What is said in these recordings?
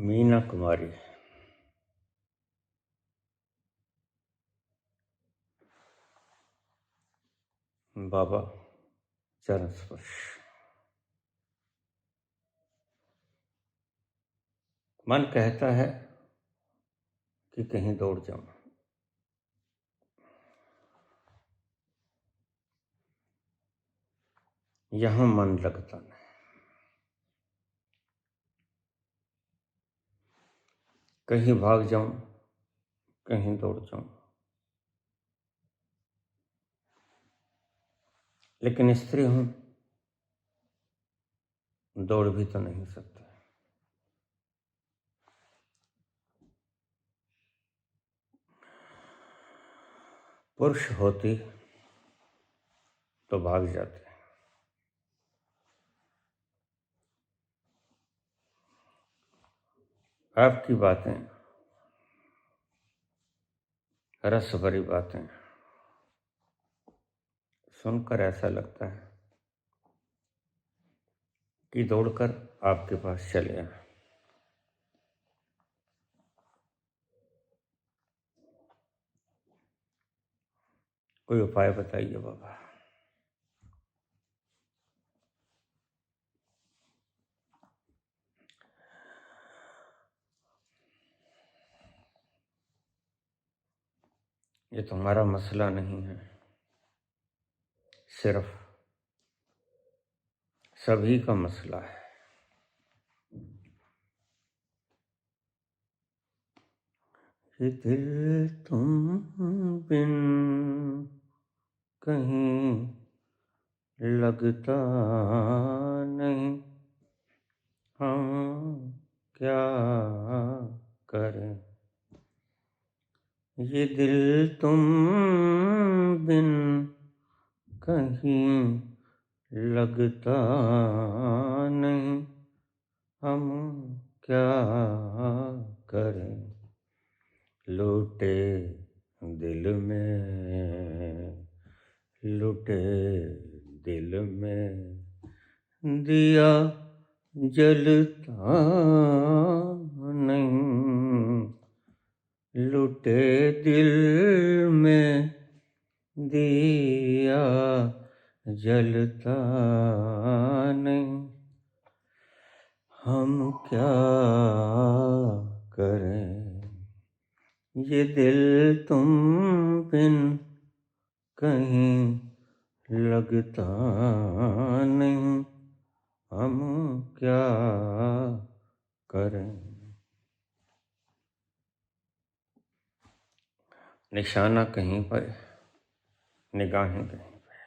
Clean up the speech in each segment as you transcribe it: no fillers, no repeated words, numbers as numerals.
मीना कुमारी। बाबा चरण स्पर्श। मन कहता है कि कहीं दौड़ जाऊं, यहां मन लगता नहीं। कहीं भाग जाऊं, कहीं दौड़ जाऊं, लेकिन स्त्री हूं, दौड़ भी तो नहीं सकते। पुरुष होती तो भाग जाते। आपकी बातें, रस भरी बातें सुनकर ऐसा लगता है कि दौड़कर आपके पास चले आए। कोई उपाय बताइए बाबा। ये तुम्हारा मसला नहीं है, सिर्फ सभी का मसला है। ये दिल तुम बिन कहीं लगता नहीं, हम क्या करें। ये दिल तुम बिन कहीं लगता नहीं, हम क्या करें। लूटे दिल में, लूटे दिल में दिया जलता नहीं। लूटे दिल में दिया जलता नहीं, हम क्या करें। ये दिल तुम बिन कहीं लगता नहीं, हम क्या करें। निशाना कहीं पर, निगाहें कहीं पर।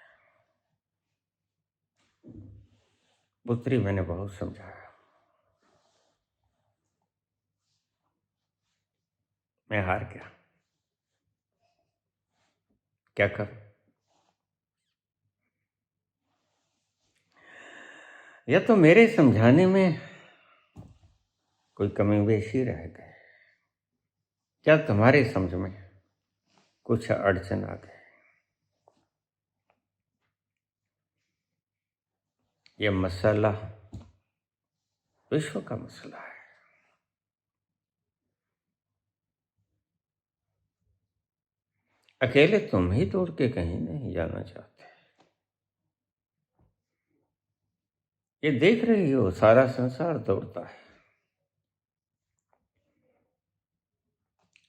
पुत्री मैंने बहुत समझाया, मैं हार गया। क्या करूं। या तो मेरे समझाने में कोई कमी बेशी रह गए, क्या तुम्हारे समझ में कुछ अड़चन आ गई। ये मसला विश्व का मसला है। अकेले तुम ही दौड़ के कहीं नहीं जाना चाहते। ये देख रही हो, सारा संसार दौड़ता है,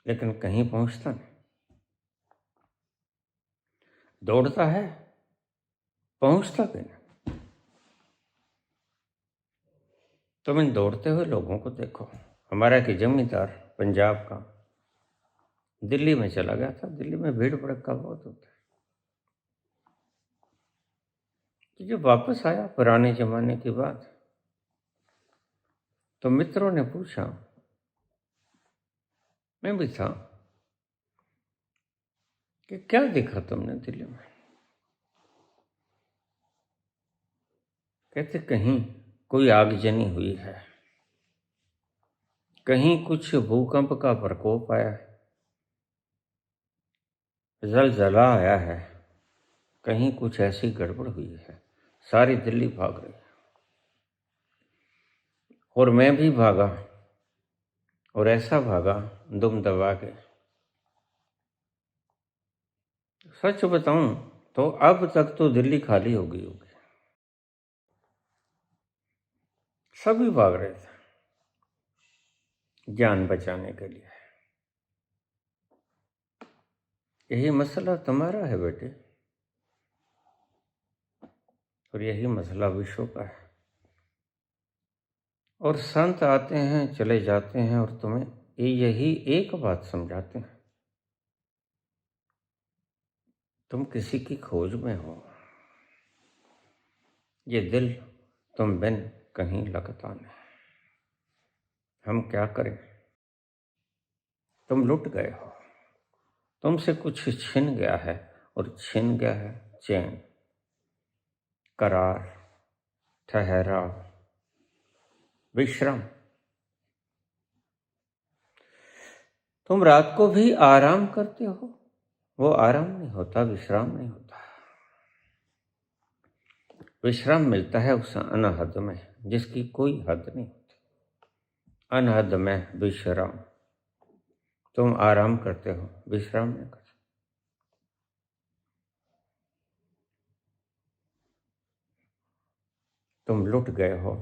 लेकिन कहीं पहुंचता नहीं। दौड़ता है, पहुंचता भी नहीं। तुम इन दौड़ते हुए लोगों को देखो। हमारा कि जमींदार पंजाब का दिल्ली में चला गया था। दिल्ली में भीड़ भड़का बहुत होता है। तो जब वापस आया पुराने जमाने की बात, तो मित्रों ने पूछा, मैं भी था, कि क्या देखा तुमने दिल्ली में। कहते कहीं कोई आगजनी हुई है, कहीं कुछ भूकंप का प्रकोप आया है, जलजला आया है, कहीं कुछ ऐसी गड़बड़ हुई है। सारी दिल्ली भाग रही है और मैं भी भागा। और ऐसा भागा दुम दबा के, सच बताऊं तो अब तक तो दिल्ली खाली हो गई होगी। सभी भाग रहे थे जान बचाने के लिए। यही मसला तुम्हारा है बेटे, और यही मसला विश्व का है। और संत आते हैं चले जाते हैं और तुम्हें यही एक बात समझाते हैं, तुम किसी की खोज में हो। ये दिल तुम बिन कहीं लगता नहीं। हम क्या करें, तुम लुट गए हो। तुमसे कुछ छिन गया है, और छिन गया है चैन, करार, ठहराव, विश्राम। तुम रात को भी आराम करते हो, वो आराम नहीं होता, विश्राम नहीं होता। विश्राम मिलता है उस अनहद में जिसकी कोई हद नहीं होती। अनहद में विश्राम। तुम आराम करते हो, विश्राम नहीं करते। तुम लुट गए हो।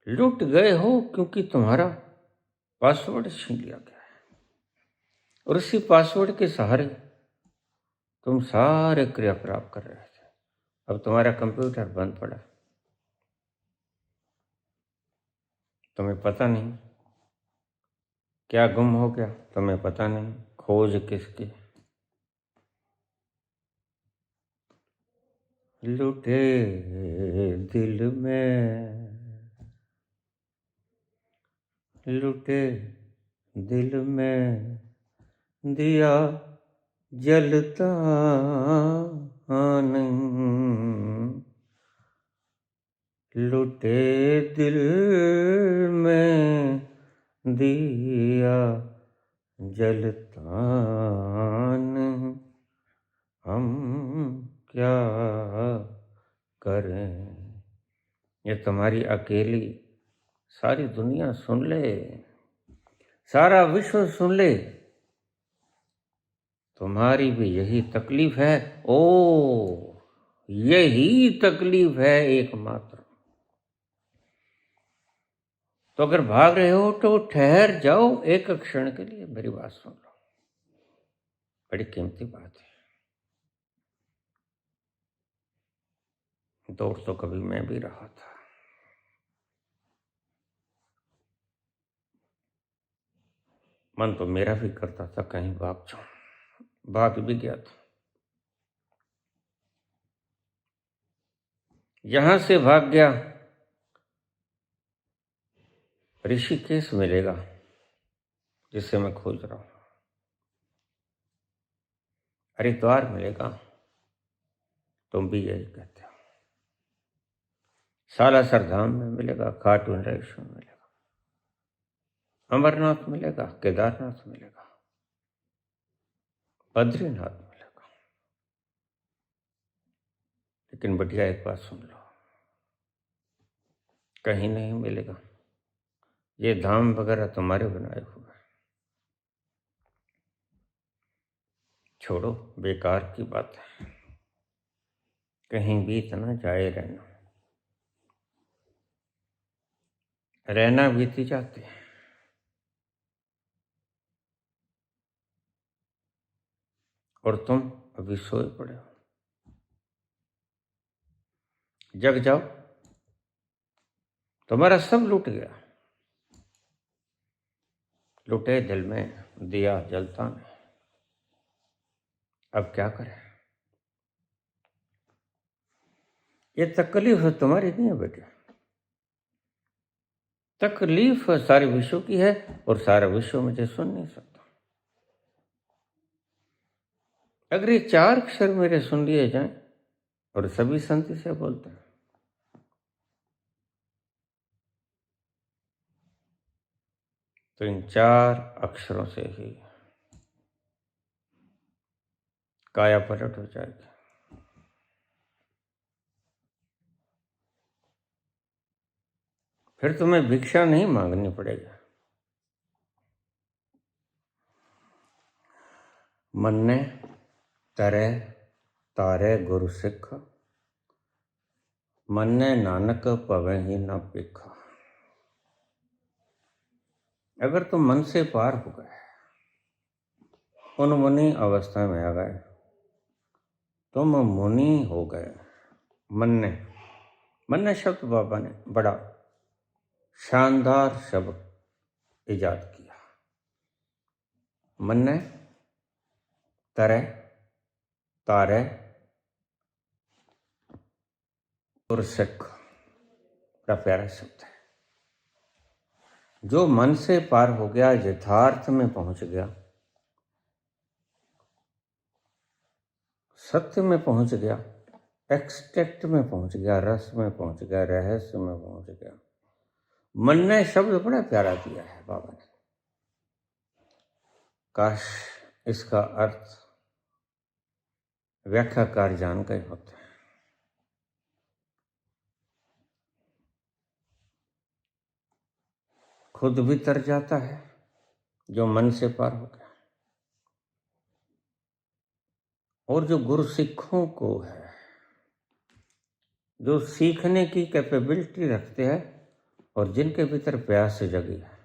लुट गए हो क्योंकि तुम्हारा पासवर्ड छीन लिया गया है, और उसी पासवर्ड के सहारे तुम सारे क्रियाकलाप कर रहे थे। अब तुम्हारा कंप्यूटर बंद पड़ा, तुम्हें पता नहीं क्या गुम हो गया, तुम्हें पता नहीं खोज किसकी। लुटे दिल में, लुटे दिल में दिया जलता नहीं। लुटे दिल में दिया जलता नहीं। हम क्या करें। ये तुम्हारी अकेली सारी दुनिया सुन ले, सारा विश्व सुन ले, तुम्हारी भी यही तकलीफ है। ओ, यही तकलीफ है एकमात्र। तो अगर भाग रहे हो तो ठहर जाओ एक क्षण के लिए, मेरी बात सुन लो, बड़ी कीमती बात है। दौड़ तो कभी मैं भी रहा था, मन तो मेरा भी करता था कहीं भाग जाऊं, भाग भी गया था। यहां से भाग गया, ऋषिकेश मिलेगा जिसे मैं खोज रहा हूं, हरिद्वार मिलेगा, तुम भी यही कहते हो, सालासर धाम में मिलेगा, खाटू नरेश्वर मिलेगा, अमरनाथ मिलेगा, केदारनाथ मिलेगा, बद्रीनाथ मिलेगा। लेकिन बढ़िया एक बात सुन लो, कहीं नहीं मिलेगा। ये धाम वगैरह तुम्हारे बनाए हुए हैं, छोड़ो, बेकार की बात है। कहीं भी इतना जाए रहना, रहना बीती जाते हैं। और तुम अभी सोए पड़े हो। जग जाओ, तुम्हारा सब लूट गया। लुटे दिल में दिया जलता नहीं। अब क्या करें। ये तकलीफ तुम्हारी नहीं है बेटे, तकलीफ सारे विश्व की है, और सारा विश्व मुझे सुन नहीं सकता। अगर ये चार अक्षर मेरे सुन लिए जाएं, और सभी संत से बोलते हैं, तो इन चार अक्षरों से ही काया पलट हो जाएगी। फिर तुम्हें भिक्षा नहीं मांगनी पड़ेगी। मन्ने तरे तारे गुरु सिख, मन्ने नानक पवे ही न पिखा। अगर तुम मन से पार हो गए, उन मुनि अवस्था में आ गए, तुम मुनि हो गए। मन्ने, मन्ने शब्द बाबा ने बड़ा शानदार शब्द इजाद किया। मन्ने तरे तारे और सिख, बड़ा प्यारा शब्द है। जो मन से पार हो गया, यथार्थ में पहुंच गया, सत्य में पहुंच गया, एक्सट्रैक्ट में पहुंच गया, रस में पहुंच गया, रहस्य में पहुंच गया। मन ने शब्द बड़ा प्यारा दिया है बाबा ने। काश इसका अर्थ व्याख्याकार जान गए होते हैं। खुद भी तर जाता है जो मन से पार हो गया, और जो गुरु सिखों को है, जो सीखने की कैपेबिलिटी रखते हैं और जिनके भीतर प्यास जगी है,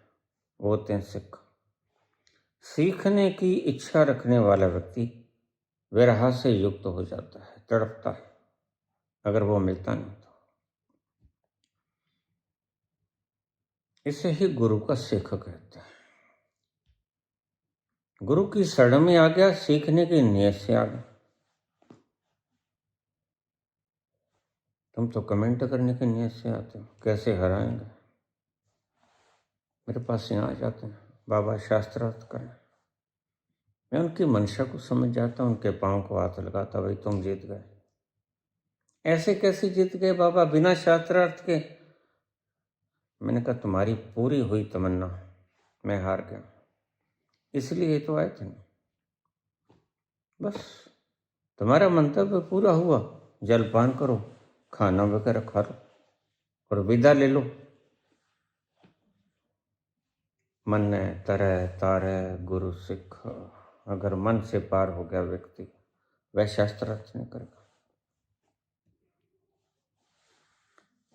वो होते हैं सिख। सीखने की इच्छा रखने वाला व्यक्ति विरह से युक्त हो जाता है, तड़पता है अगर वो मिलता नहीं तो। इसे ही गुरु का सिख कहते हैं। गुरु की शरण में आ गया, सीखने की नीयत से आ गया। तुम तो कमेंट करने की नीयत से आते हो, कैसे हराएंगे। मेरे पास यहाँ आ जाते हैं, बाबा शास्त्रार्थ करें। मैं उनकी मंशा को समझ जाता हूँ, उनके पाँव को हाथ लगाता, भाई तुम जीत गए। ऐसे कैसे जीत गए बाबा बिना शास्त्रार्थ के? मैंने कहा तुम्हारी पूरी हुई तमन्ना, मैं हार गया, इसलिए तो आए थे ना। बस तुम्हारा मंतव्य पूरा हुआ, जलपान करो, खाना वगैरह खा लो और विदा ले लो। मन ने तरह तारे गुरु सिख, अगर मन से पार हो गया व्यक्ति, वह शास्त्रार्थ नहीं करेगा।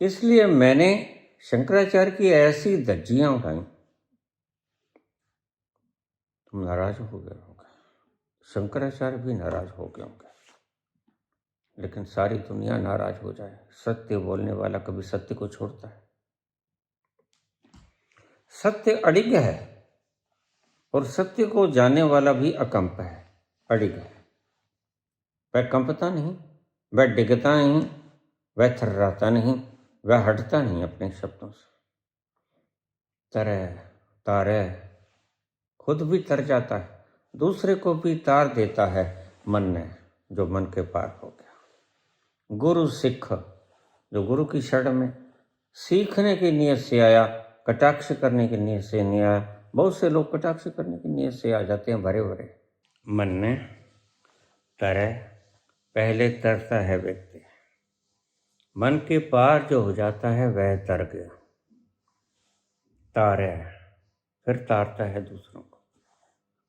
इसलिए मैंने शंकराचार्य की ऐसी धज्जियां उठाई, तुम नाराज हो गए होगे, शंकराचार्य भी नाराज हो गए होंगे, लेकिन सारी दुनिया नाराज हो जाए, सत्य बोलने वाला कभी सत्य को छोड़ता है? सत्य अडिग है और सत्य को जानने वाला भी अकंप है, अडिग है। वह कंपता नहीं, वह डिगता नहीं, वह थर्राता नहीं, वह हटता नहीं अपने शब्दों से। तरह तारे, खुद भी तर जाता है, दूसरे को भी तार देता है मन ने, जो मन के पार हो गया। गुरु सिख, जो गुरु की शरण में सीखने की नीयत से आया, कटाक्ष करने की नीयत से नहीं आया। बहुत से लोग कटाक्ष करने की नीयत से आ जाते हैं भरे भरे। मन ने तरह, पहले तरता है व्यक्ति, मन के पार जो हो जाता है वह तर गया। तारे, फिर तारता है दूसरों को,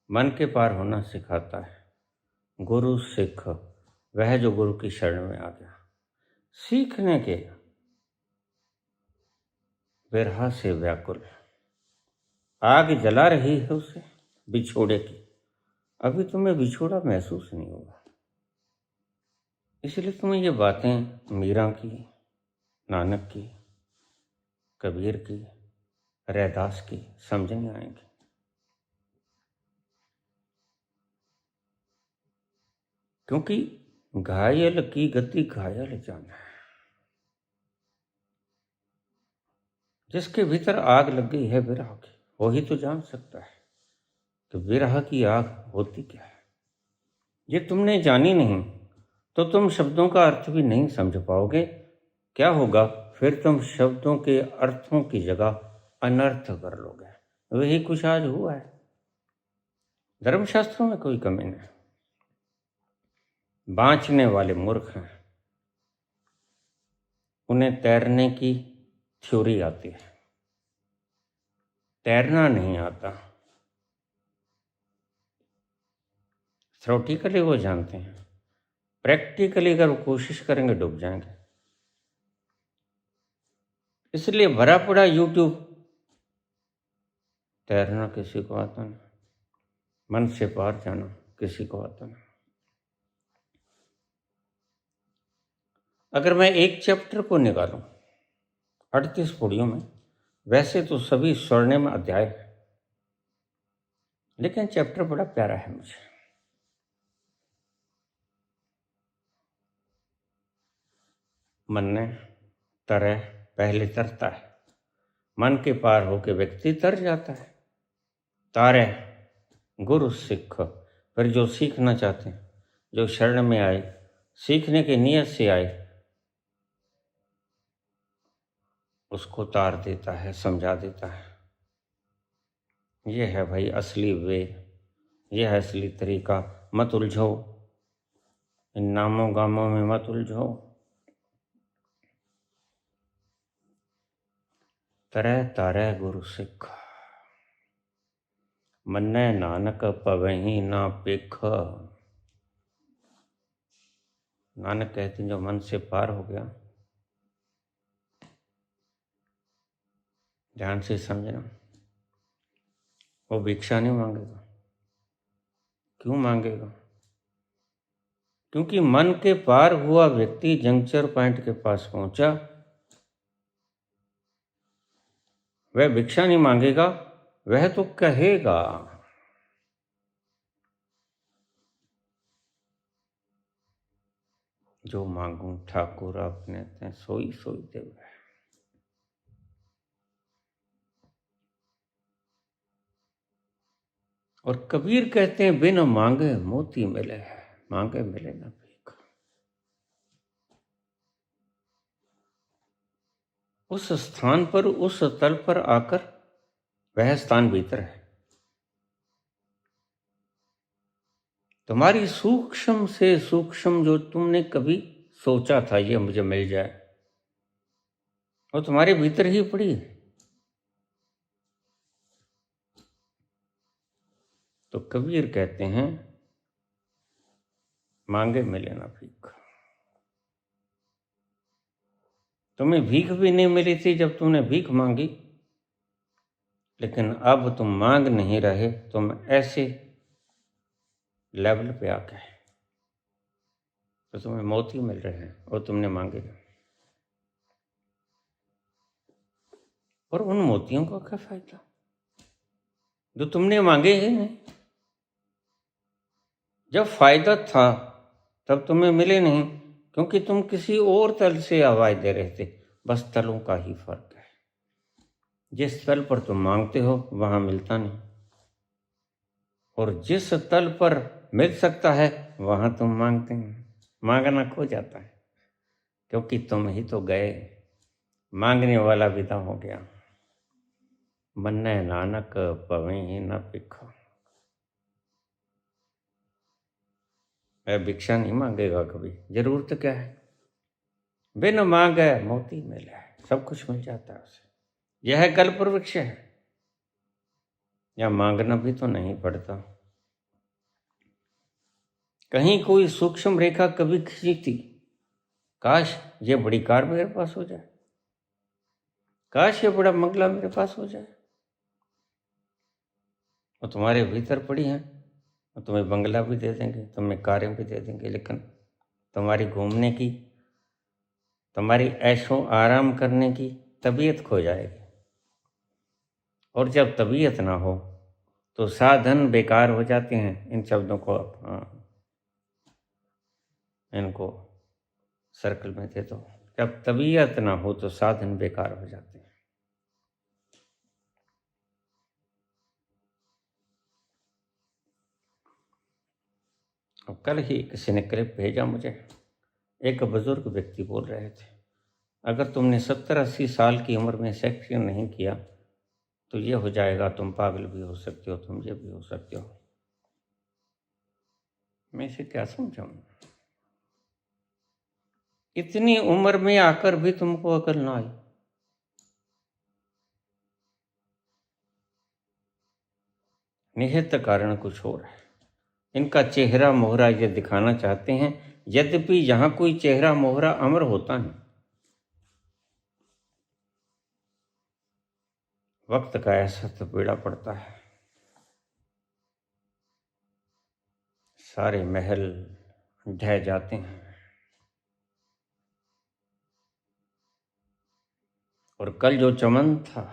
मन के पार होना सिखाता है। गुरु सिख, वह जो गुरु की शरण में आ गया, सीखने के विरह से व्याकुल, आग जला रही है उसे बिछोड़े की, अभी तुम्हें बिछोड़ा महसूस नहीं होगा। इसलिए तुम्हें ये बातें मीरा की, नानक की, कबीर की, रैदास की समझ नहीं आएंगी। क्योंकि घायल की गति घायल जाना है। जिसके भीतर आग लग गई है विरह की, वही तो जान सकता है कि विरह की आग होती क्या है। ये तुमने जानी नहीं तो तुम शब्दों का अर्थ भी नहीं समझ पाओगे। क्या होगा फिर? तुम शब्दों के अर्थों की जगह अनर्थ कर लोगे। वही कुछ आज हुआ है। धर्मशास्त्रों में कोई कमी नहीं, बाँचने वाले मूर्ख हैं, उन्हें तैरने की थ्योरी आती है, तैरना नहीं आता, थ्योरेटिकली वो जानते हैं, प्रैक्टिकली अगर वो कोशिश करेंगे डूब जाएंगे। इसलिए भरा पड़ा यूट्यूब, तैरना किसी को आता नहीं, मन से पार जाना किसी को आता नहीं। अगर मैं एक चैप्टर को निकालूं 38 पौड़ियों में, वैसे तो सभी स्वर्णिम अध्याय है, लेकिन चैप्टर बड़ा प्यारा है मुझे। मन ने तरह पहले तरता है, मन के पार होके व्यक्ति तर जाता है। तारे गुरु सिख, फिर जो सीखना चाहते हैं, जो शरण में आए, सीखने की नीयत से आए, उसको तार देता है, समझा देता है। ये है भाई असली वे, ये है असली तरीका। मत उलझो इन नामों गामों में, मत उलझो। तरह तारे गुरु सिख, मन्ने नानक पवही ना पेख। नानक कहते हैं जो मन से पार हो गया, ध्यान से समझना, वो भिक्षा नहीं मांगेगा। क्यों मांगेगा? क्योंकि मन के पार हुआ व्यक्ति जंक्चर पॉइंट के पास पहुंचा, वह भिक्षा नहीं मांगेगा, वह तो कहेगा जो मांगू ठाकुर आपने ते सोई सोई देव। और कबीर कहते हैं बिन मांगे मोती मिले, मांगे मिले ना भीख। उस स्थान पर, उस तल पर आकर, वह स्थान भीतर है। तुम्हारी सूक्ष्म से सूक्ष्म जो तुमने कभी सोचा था ये मुझे मिल जाए, वो तुम्हारे भीतर ही पड़ी है। तो कबीर कहते हैं मांगे मिले ना भीख। तुम्हें भीख भी नहीं मिली थी जब तुमने भीख मांगी, लेकिन अब तुम मांग नहीं रहे, तुम ऐसे लेवल पे आ गए तो तुम्हें मोती मिल रहे हैं और तुमने मांगे नहीं। और उन मोतियों का क्या फायदा जो तुमने मांगे ही नहीं? जब फायदा था तब तुम्हें मिले नहीं, क्योंकि तुम किसी और तल से आवाज दे रहे थे। बस तलों का ही फर्क है। जिस तल पर तुम मांगते हो वहां मिलता नहीं, और जिस तल पर मिल सकता है वहां तुम मांगते हैं। मांगना खो जाता है, क्योंकि तुम ही तो गए, मांगने वाला विदा हो गया। मन्ने नानक पवे ही न भिक्षा। वह भिक्षा नहीं मांगेगा कभी। जरूरत क्या है? बिन मांगे मोती मिले, सब कुछ मिल जाता है उसे। यह कल्प वृक्ष है, या मांगना भी तो नहीं पड़ता। कहीं कोई सूक्ष्म रेखा कभी खींची थी, काश ये बड़ी कार मेरे पास हो जाए, काश ये बड़ा बंगला मेरे पास हो जाए। वो तुम्हारे भीतर पड़ी है, वो तुम्हें बंगला भी दे देंगे, तुम्हें कारें भी दे देंगे, लेकिन तुम्हारी घूमने की, तुम्हारी ऐशो आराम करने की तबीयत खो जाएगी। और जब तबीयत ना हो तो साधन बेकार हो जाते हैं। इन शब्दों को इनको सर्कल में दे दो। जब तबीयत ना हो तो साधन बेकार हो जाते हैं। अब कल ही किसी ने क्लिप भेजा मुझे, एक बुजुर्ग व्यक्ति बोल रहे थे, अगर तुमने 70-80 साल की उम्र में सेक्स नहीं किया तो ये हो जाएगा, तुम पागल भी हो सकते हो, तुम ये भी हो सकते हो। मैं इसे क्या समझाऊं? इतनी उम्र में आकर भी तुमको अकल ना आई। निहित कारण कुछ और है। इनका चेहरा मोहरा ये दिखाना चाहते हैं, यद्यपि यहाँ कोई चेहरा मोहरा अमर होता नहीं। वक्त का ऐसा तो बेड़ा पड़ता है, सारे महल ढह जाते हैं और कल जो चमन था,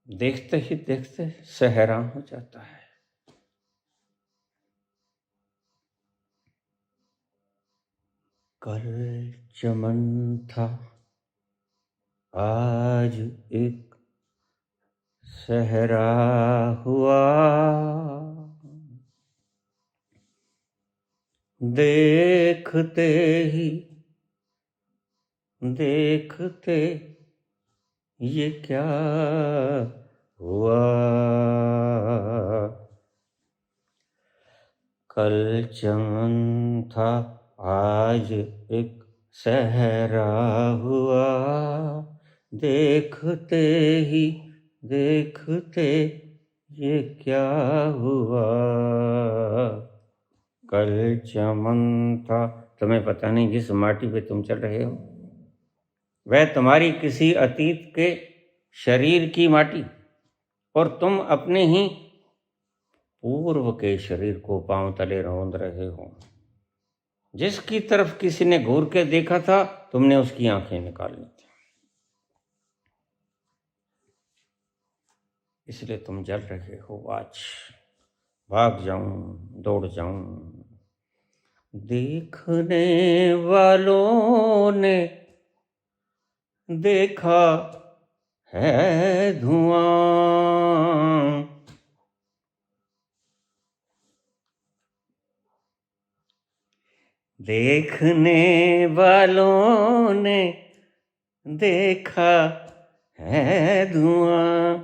देखते ही देखते सहरान हो जाता है। कल चमन था, आज एक सहरा हुआ, देखते ही देखते ये क्या हुआ। कल चमन था, आज एक सहरा हुआ, देखते ही देखते ये क्या हुआ। कल चमन था। तुम्हें पता नहीं जिस माटी पे तुम चल रहे हो वह तुम्हारी किसी अतीत के शरीर की माटी, और तुम अपने ही पूर्व के शरीर को पांव तले रौंद रहे हो। जिसकी तरफ किसी ने घूर के देखा था, तुमने उसकी आंखें निकाल ली थी, इसलिए तुम जल रहे हो। आज भाग जाऊं, दौड़ जाऊं, देखने वालों ने देखा है धुआं, देखने वालों ने देखा है धुआं,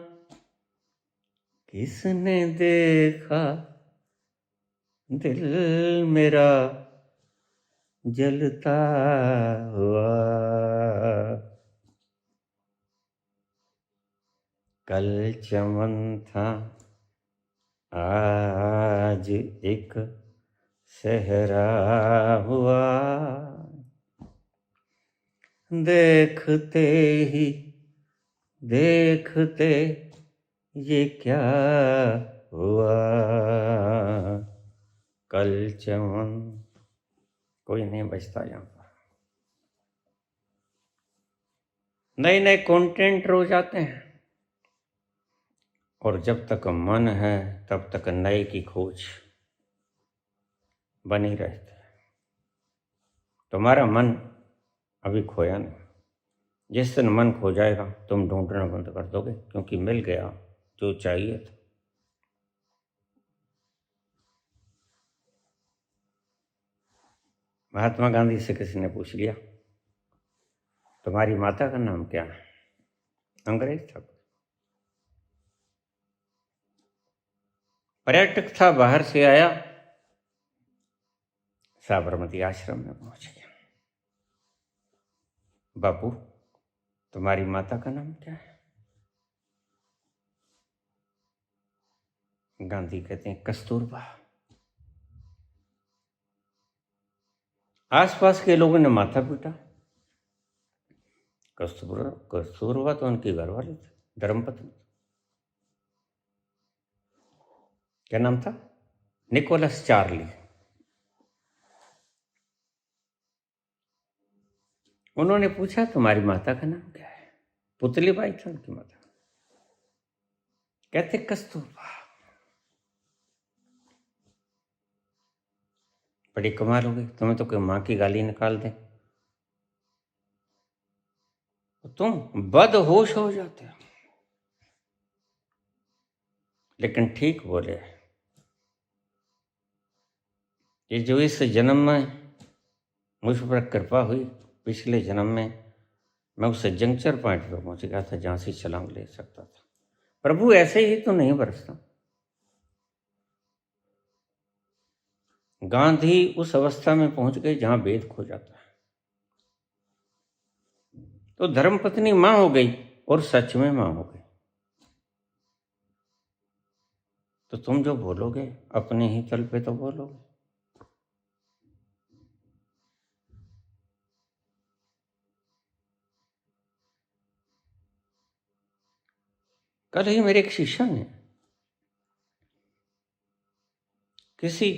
किसने देखा दिल मेरा जलता हुआ। कल चमन था, आज एक सहरा हुआ, देखते ही देखते ये क्या हुआ। कल चमन कोई नहीं बचता यहाँ पर। नए नए कंटेंट रोज आते हैं, और जब तक मन है तब तक नए की खोज बनी रहती है। तुम्हारा मन अभी खोया नहीं। जिस दिन मन खो जाएगा तुम ढूंढना बंद कर दोगे, क्योंकि मिल गया जो चाहिए था। महात्मा गांधी से किसी ने पूछ लिया, तुम्हारी माता का नाम क्या है? अंग्रेज था, पर्यटक था, बाहर से आया, साबरमती आश्रम में पहुंच गया। बापू, तुम्हारी माता का नाम क्या है? गांधी कहते हैं कस्तूरबा। आसपास के लोगों ने माथा पीटा। कस्तूरबा तो उनकी घरवाली थी, धर्मपत्नी। क्या नाम था? Nicholas Charlie. उन्होंने पूछा तुम्हारी माता का नाम क्या है? पुतली बाई थी उनकी माता। कहते कस्तूरबा। बड़ी कमाल हो गई, तुम्हें तो कोई माँ की गाली निकाल दे तुम बदहोश हो जाते हो। लेकिन ठीक बोले, ये जो इस जन्म में मुझ पर कृपा हुई, पिछले जन्म में मैं उस जंक्चर पॉइंट पर पहुंच गया था जहां से छलांग ले सकता था। प्रभु ऐसे ही तो नहीं बरसता। गांधी उस अवस्था में पहुंच गए जहां वेद खो जाता है। तो धर्मपत्नी मां हो गई, और सच में मां हो गई। तो तुम जो बोलोगे अपने ही तल पे तो बोलोगे। कल ही मेरे एक शिष्य ने किसी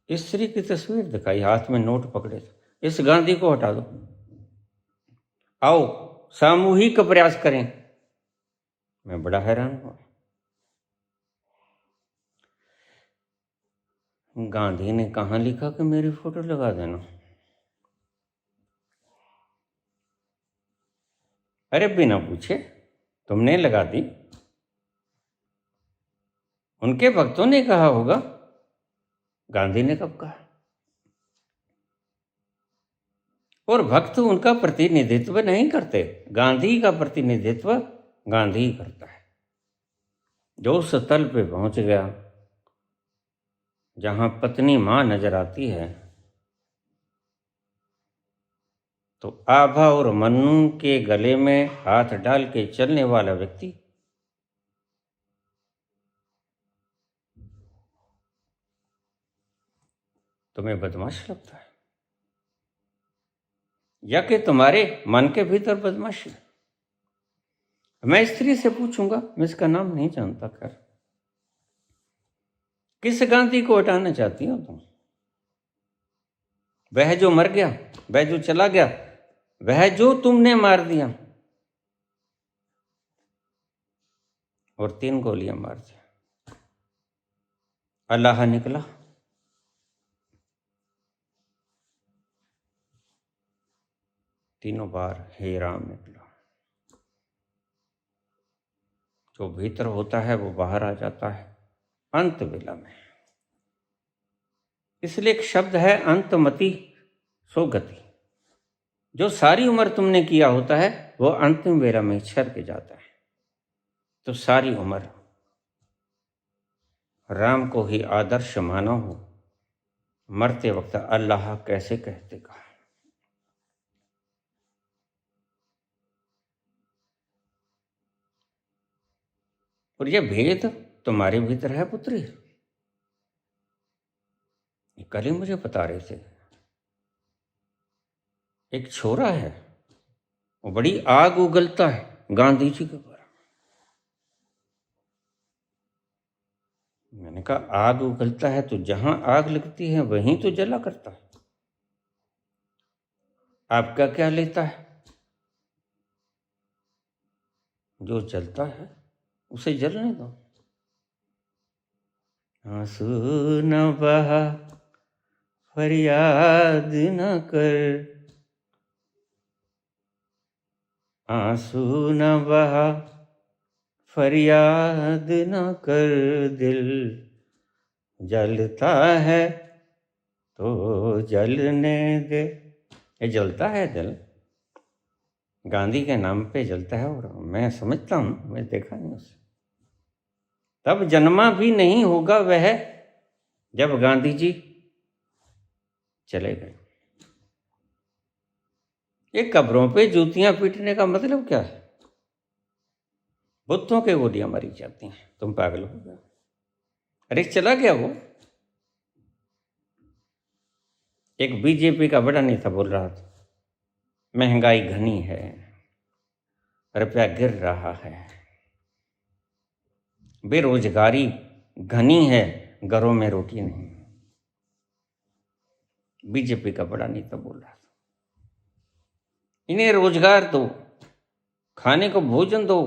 स्त्री की तस्वीर दिखाई, हाथ में नोट पकड़े थे, इस गांधी को हटा दो, आओ सामूहिक प्रयास करें। मैं बड़ा हैरान हुआ। गांधी ने कहाँ लिखा कि मेरी फोटो लगा देना? अरे बिना पूछे तुमने लगा दी। उनके भक्तों ने कहा होगा, गांधी ने कब कहा? और भक्त उनका प्रतिनिधित्व नहीं करते, गांधी का प्रतिनिधित्व गांधी ही करता है। जो उस तल पे पहुंच गया जहां पत्नी मां नजर आती है, तो आभा और मन्नू के गले में हाथ डाल के चलने वाला व्यक्ति तुम्हें बदमाश लगता है, या कि तुम्हारे मन के भीतर बदमाशी? मैं स्त्री से पूछूंगा, मैं इसका नाम नहीं जानता। खैर, किस गांधी को हटाना चाहती हो तुम? वह जो मर गया, वह जो चला गया, वह जो तुमने मार दिया और 3 गोलियां मार दिया? अल्लाह निकला, तीनों बार हे राम निकला। जो भीतर होता है वो बाहर आ जाता है अंत वेला में। इसलिए एक शब्द है अंतमति सो गति। जो सारी उम्र तुमने किया होता है वो अंतिम वेला में छर के जाता है। तो सारी उम्र राम को ही आदर्श माना हो, मरते वक्त अल्लाह कैसे कहते कहा? और यह भेद तुम्हारे भीतर है पुत्री। कल ही मुझे बता रहे थे, एक छोरा है, वो बड़ी आग उगलता है गांधी जी के ऊपर। मैंने कहा आग उगलता है तो जहां आग लगती है वहीं तो जला करता है, आपका क्या लेता है? जो जलता है उसे जलने दो। आंसू न बहा फरियाद न कर, आंसू न बहा फरियाद न कर, दिल जलता है तो जलने दे। ये जलता है दिल, गांधी के नाम पे जलता है। और मैं समझता हूं, मैं देखा नहीं उसे, तब जन्मा भी नहीं होगा वह जब गांधी जी चले गए। ये कब्रों पे जूतियां पीटने का मतलब क्या है? बुद्धों के गोलियां मारी जाती हैं, तुम पागल हो गए। अरे चला गया वो। एक बीजेपी का बड़ा नेता बोल रहा था, महंगाई घनी है, रुपया गिर रहा है, बेरोजगारी घनी है, घरों में रोटी नहीं। बीजेपी का बड़ा नेता बोल रहा था, इन्हें रोजगार दो, खाने को भोजन दो,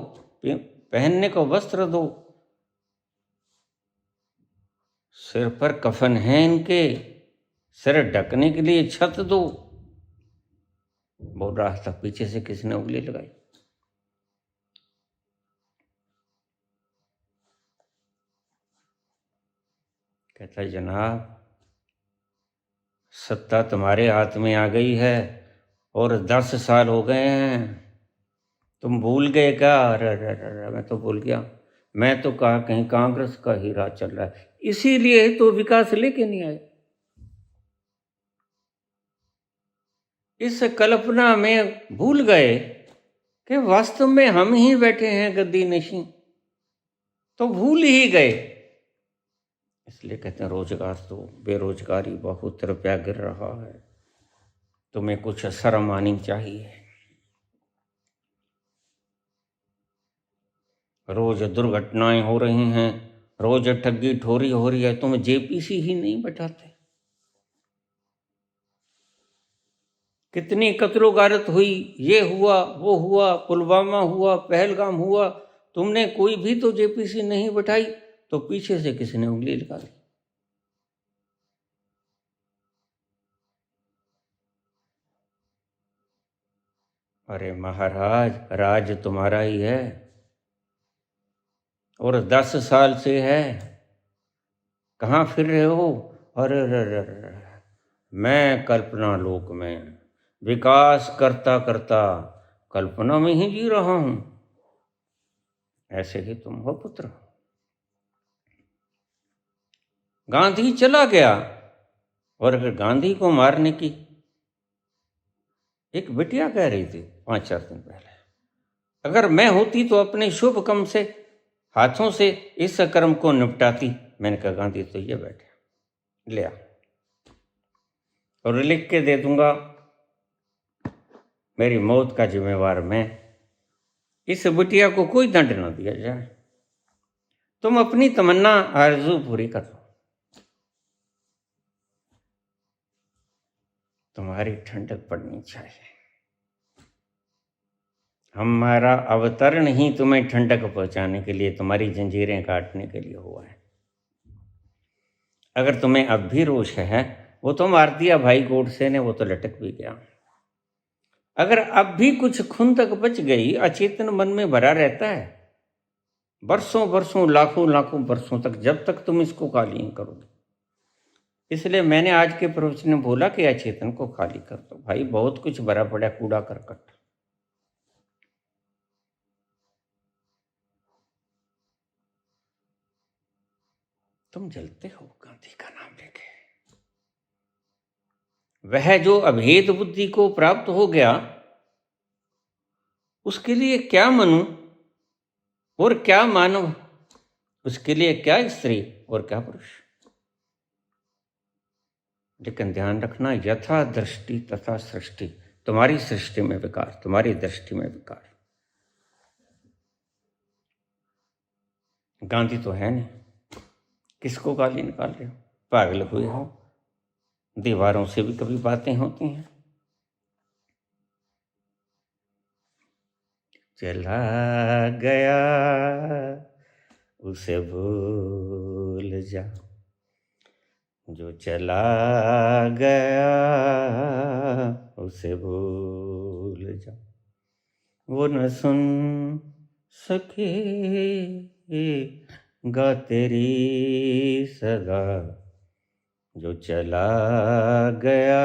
पहनने को वस्त्र दो, सिर पर कफन है इनके, सिर ढकने के लिए छत दो। बोल रहा था, पीछे से किसी ने उंगली लगाई। कहता जनाब, सत्ता तुम्हारे हाथ में आ गई है और 10 साल हो गए हैं, तुम भूल गए क्या? अरे मैं तो भूल गया। मैं तो कहा कहीं कांग्रेस का ही राज चल रहा है, इसीलिए तो विकास लेके नहीं आए। इस कल्पना में भूल गए कि वास्तव में हम ही बैठे हैं गद्दी नशीं। तो भूल ही गए। इसलिए कहते हैं रोजगार तो बेरोजगारी बहुत रुपया गिर रहा है, तुम्हें कुछ शर्म आनी चाहिए। रोज दुर्घटनाएं हो रही हैं, रोज ठगी ठोरी हो रही है, तुम जेपीसी ही नहीं बचाते। कितनी कत्लो गारत हुई, ये हुआ वो हुआ, पुलवामा हुआ, पहलगाम हुआ, तुमने कोई भी तो जेपीसी नहीं बैठाई, तो पीछे से किसने उंगली लगा दी। अरे महाराज, राज तुम्हारा ही है और 10 साल से है, कहाँ फिर रहे हो। अरे मैं कल्पना लोक में विकास करता करता कल्पना में ही जी रहा हूं। ऐसे ही तुम हो पुत्र। गांधी चला गया और अगर गांधी को मारने की एक बिटिया कह रही थी 5-4 दिन पहले, अगर मैं होती तो अपने शुभ कर्म से हाथों से इस कर्म को निपटाती। मैंने कहा गांधी तो ये बैठे, ले आ और लिख के दे दूंगा, मेरी मौत का जिम्मेवार मैं, इस बिटिया को कोई दंड न दिया जाए, तुम अपनी तमन्ना आरज़ू पूरी कर लो। तुम्हारी ठंडक पड़नी चाहिए। हमारा अवतरण ही तुम्हें ठंडक पहुंचाने के लिए, तुम्हारी जंजीरें काटने के लिए हुआ है। अगर तुम्हें अब भी रोष है, वो तो मार दिया भाई गोडसे ने, वो तो लटक भी गया। अगर अब भी कुछ खून तक बच गई, अचेतन मन में भरा रहता है बरसों बरसों, लाखों लाखों बरसों तक, जब तक तुम इसको खाली नहीं करोगे। इसलिए मैंने आज के प्रवचन में बोला कि अचेतन को खाली कर दो भाई, बहुत कुछ भरा पड़ा कूड़ा करकट। तुम जलते हो गांधी का नाम लेके। वह जो अभेद बुद्धि को प्राप्त हो गया, उसके लिए क्या मनु और क्या मानव, उसके लिए क्या स्त्री और क्या पुरुष। लेकिन ध्यान रखना, यथा दृष्टि तथा सृष्टि। तुम्हारी सृष्टि में विकार, तुम्हारी दृष्टि में विकार। गांधी तो है नहीं, किसको गाली निकाल रहे हो, पागल हुए हो। दीवारों से भी कभी बातें होती हैं। चला गया उसे भूल जा, जो चला गया उसे भूल जा, वो न सुन सकेगा तेरी सदा, जो चला गया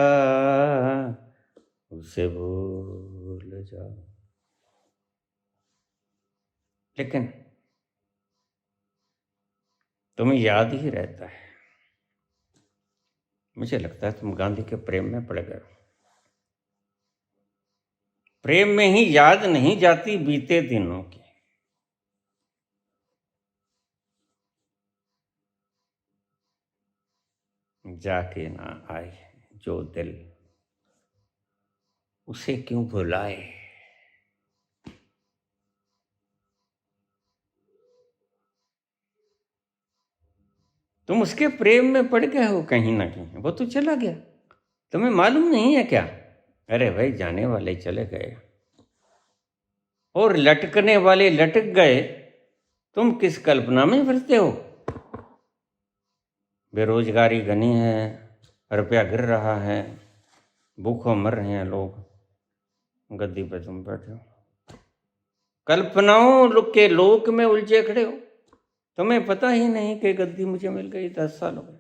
उसे भूल जा। लेकिन तुम्हें याद ही रहता है। मुझे लगता है तुम गांधी के प्रेम में पड़ गए। प्रेम में ही याद नहीं जाती बीते दिनों की। जाके ना आए जो दिल, उसे क्यों भुलाए। तुम उसके प्रेम में पड़ गए हो कहीं ना कहीं, वो तो चला गया, तुम्हें मालूम नहीं है क्या। अरे भाई, जाने वाले चले गए और लटकने वाले लटक गए, तुम किस कल्पना में फिरते हो। बेरोजगारी घनी है, रुपया गिर रहा है, भूखों मर रहे हैं लोग, गद्दी पे तुम बैठे हो, कल्पनाओं के लोक में उलझे खड़े हो। तुम्हें पता ही नहीं कि गद्दी मुझे मिल गई, 10 साल हो गए।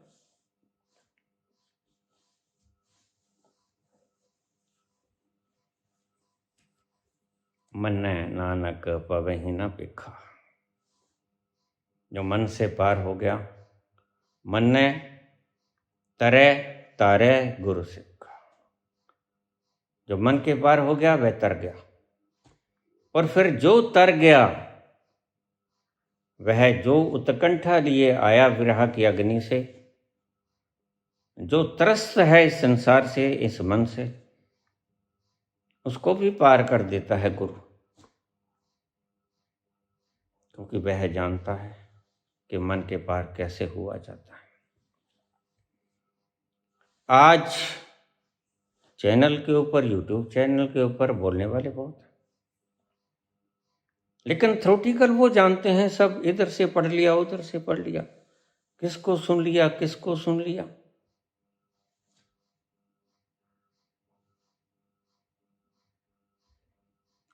मन्ने नानक पवहि न पेखा। जो मन से पार हो गया, मन्ने तरे तारे गुरु सिक्खा। जो मन के पार हो गया वह तर गया, और फिर जो तर गया वह जो उत्कंठा लिए आया विरह की अग्नि से, जो त्रस्त है इस संसार से, इस मन से, उसको भी पार कर देता है गुरु, क्योंकि वह जानता है कि मन के पार कैसे हुआ जाता है। आज चैनल के ऊपर, यूट्यूब चैनल के ऊपर बोलने वाले बहुत हैं, लेकिन थ्योरेटिकल वो जानते हैं सब, इधर से पढ़ लिया उधर से पढ़ लिया, किसको सुन लिया किसको सुन लिया।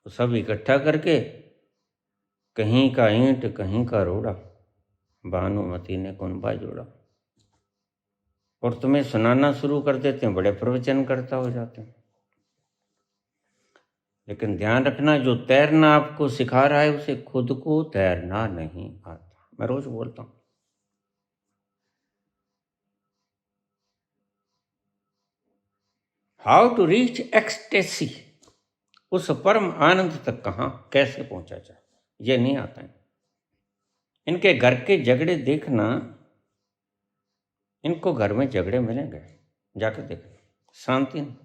तो सब इकट्ठा करके कहीं का ईंट कहीं का रोड़ा, भानुमती ने कुनबा जोड़ा, और तुम्हें सुनाना शुरू कर देते हैं, बड़े प्रवचन करता हो जाते हैं। लेकिन ध्यान रखना, जो तैरना आपको सिखा रहा है उसे खुद को तैरना नहीं आता। मैं रोज बोलता हूं, हाउ टू रीच एक्सटेसी, उस परम आनंद तक कहां कैसे पहुंचा जाए, ये नहीं आता है। इनके घर के झगड़े देखना, इनको घर में झगड़े मिलेंगे, जाके देखना, शांति नहीं।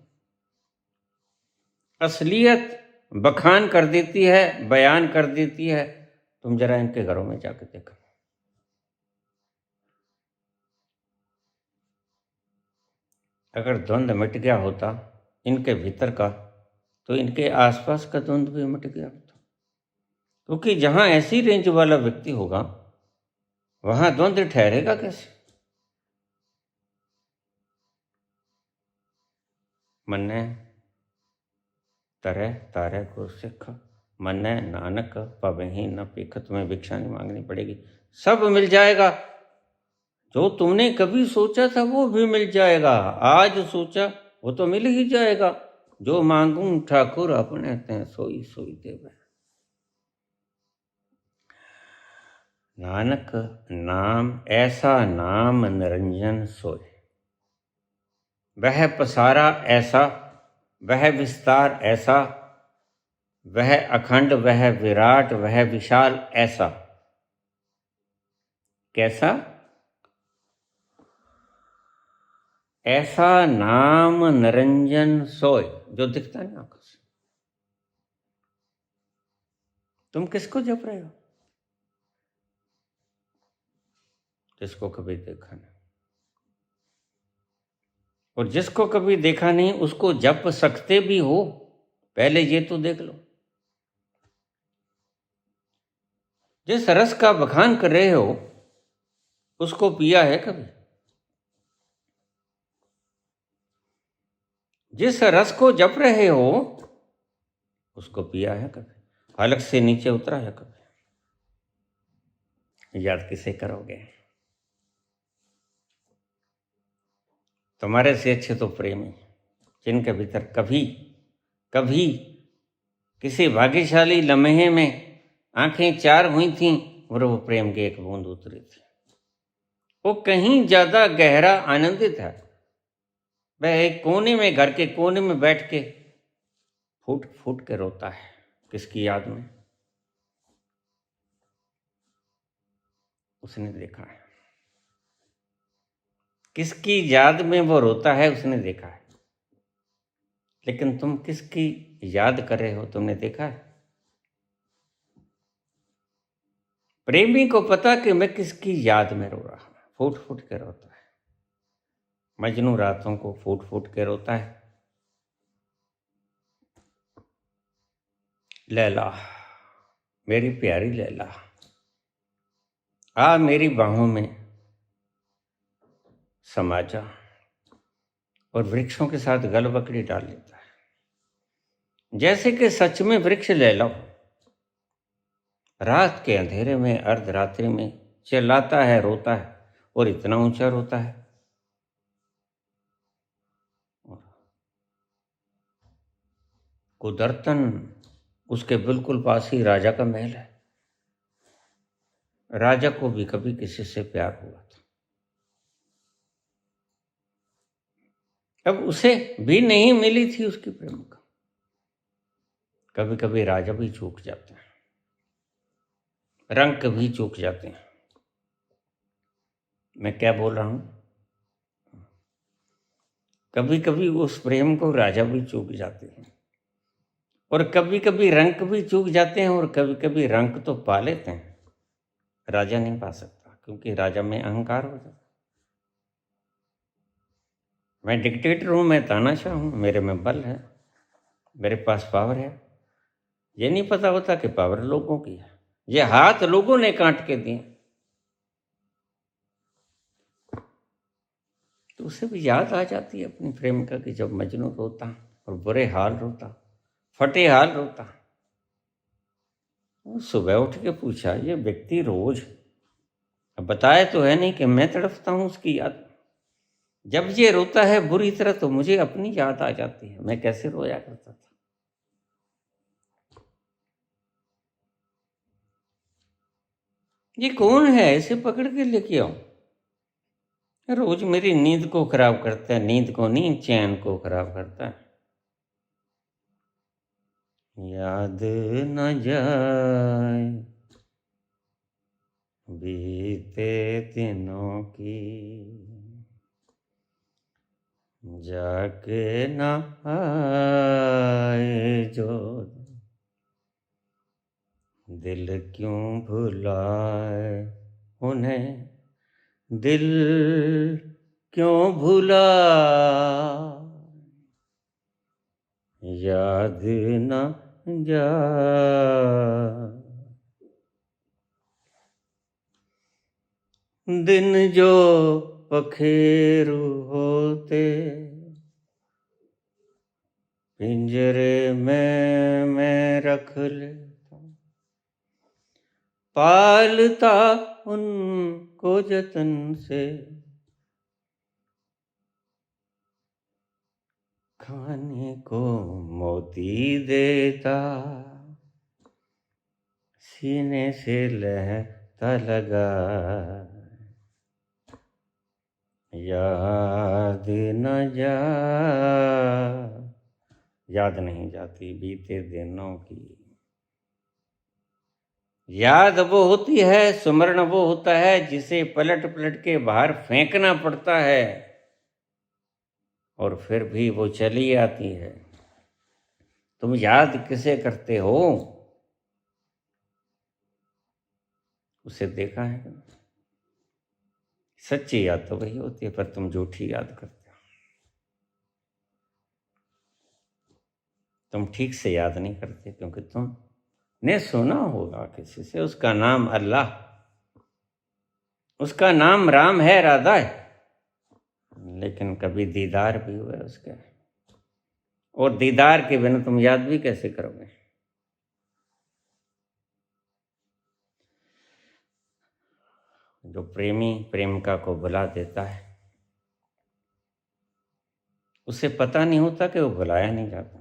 असलियत बखान कर देती है, बयान कर देती है। तुम जरा इनके घरों में जाके देखो। अगर द्वंद्व मिट गया होता इनके भीतर का, तो इनके आसपास का द्वंद्व भी मिट गया होता, क्योंकि जहां ऐसी रेंज वाला व्यक्ति होगा वहां द्वंद्व ठहरेगा कैसे। मन्ने तरह तारे को सिख, मन्ने नानक पवही न पीख, तुम्हें भिक्षा नहीं मांगनी पड़ेगी, सब मिल जाएगा। जो तुमने कभी सोचा था वो भी मिल जाएगा, आज सोचा वो तो मिल ही जाएगा। जो मांगू ठाकुर अपने ते सोई सोई देवे। नानक नाम ऐसा नाम निरंजन सोए, वह पसारा ऐसा, वह विस्तार ऐसा, वह अखंड, वह विराट, वह विशाल ऐसा। कैसा? ऐसा नाम निरंजन सोए, जो दिखता नहीं आंखों से। तुम किसको जप रहे हो? जिसको कभी देखा नहीं, और जिसको कभी देखा नहीं उसको जप सकते भी हो, पहले ये तो देख लो। जिस रस का बखान कर रहे हो उसको पिया है कभी? जिस रस को जप रहे हो उसको पिया है कभी? हलक से नीचे उतरा है कभी? याद किसे करोगे? तुम्हारे से अच्छे तो प्रेमी, जिनके भीतर कभी कभी किसी भाग्यशाली लम्हे में आंखें चार हुई थीं और वो प्रेम की एक बूंद उतरी थी। वो कहीं ज्यादा गहरा आनंदित है। वह एक कोने में, घर के कोने में बैठ के फूट फूट के रोता है। किसकी याद में? उसने देखा है। किसकी याद में वो रोता है उसने देखा है। लेकिन तुम किसकी याद कर रहे हो, तुमने देखा है? प्रेमी को पता कि मैं किसकी याद में रो रहा हूं, फूट फूट के रोता है। मजनू रातों को फूट फूट के रोता है। लैला, मेरी प्यारी लैला, आ मेरी बाहों में समा जा, और वृक्षों के साथ गलबकड़ी डाल लेता है। जैसे कि सच में वृक्ष लैला हो। रात के अंधेरे में, अर्धरात्रि में चिल्लाता है, रोता है, और इतना ऊंचा रोता है। कुदरतन उसके बिल्कुल पास ही राजा का महल है। राजा को भी कभी किसी से प्यार हुआ था, अब उसे भी नहीं मिली थी उसकी प्रेमिका। कभी कभी राजा भी चूक जाता है। रंग भी चूक जाते हैं। मैं क्या बोल रहा हूं? कभी कभी उस प्रेम को राजा भी चूक जाते हैं, और कभी कभी रंक भी चूक जाते हैं, और कभी कभी रंक तो पा लेते हैं, राजा नहीं पा सकता, क्योंकि राजा में अहंकार हो जाता। मैं डिक्टेटर हूं, मैं तानाशाह हूं, मेरे में बल है, मेरे पास पावर है। ये नहीं पता होता कि पावर लोगों की है, ये हाथ लोगों ने काट के दिए। तो उसे भी याद आ जाती है अपनी प्रेमिका की, जब मजनू रोता और बुरे हाल रोता, फटे हाल रोता। सुबह उठ के पूछा, ये व्यक्ति रोज अब बताया तो है नहीं कि मैं तड़पता हूं उसकी याद। जब ये रोता है बुरी तरह तो मुझे अपनी याद आ जाती है, मैं कैसे रोया करता था। ये कौन है, इसे पकड़ के लेके आओ। रोज मेरी नींद को खराब करता है, नींद को नहीं चैन को खराब करता है। याद न जाए बीते दिनों की, जाके न आए जो दिल क्यों भुलाए उन्हें, दिल क्यों भुला, याद न जा। दिन जो पखेरु होते पिंजरे में मैं रख लेता, पालता उनको जतन से, खाने को मोती देता, सीने से लहता लगा, याद न जा, याद नहीं जाती बीते दिनों की। याद वो होती है, सुमरण वो होता है जिसे पलट पलट के बाहर फेंकना पड़ता है, और फिर भी वो चली आती है। तुम याद किसे करते हो? उसे देखा है? सच्ची याद तो वही होती है, पर तुम झूठी याद करते हो। तुम ठीक से याद नहीं करते, क्योंकि तुमने सुना होगा किसी से उसका नाम अल्लाह, उसका नाम राम है, राधा है, लेकिन कभी दीदार भी हुआ उसका, और दीदार के बिना तुम याद भी कैसे करोगे? जो प्रेमी प्रेमिका को बुला देता है, उसे पता नहीं होता कि वो बुलाया नहीं जाता।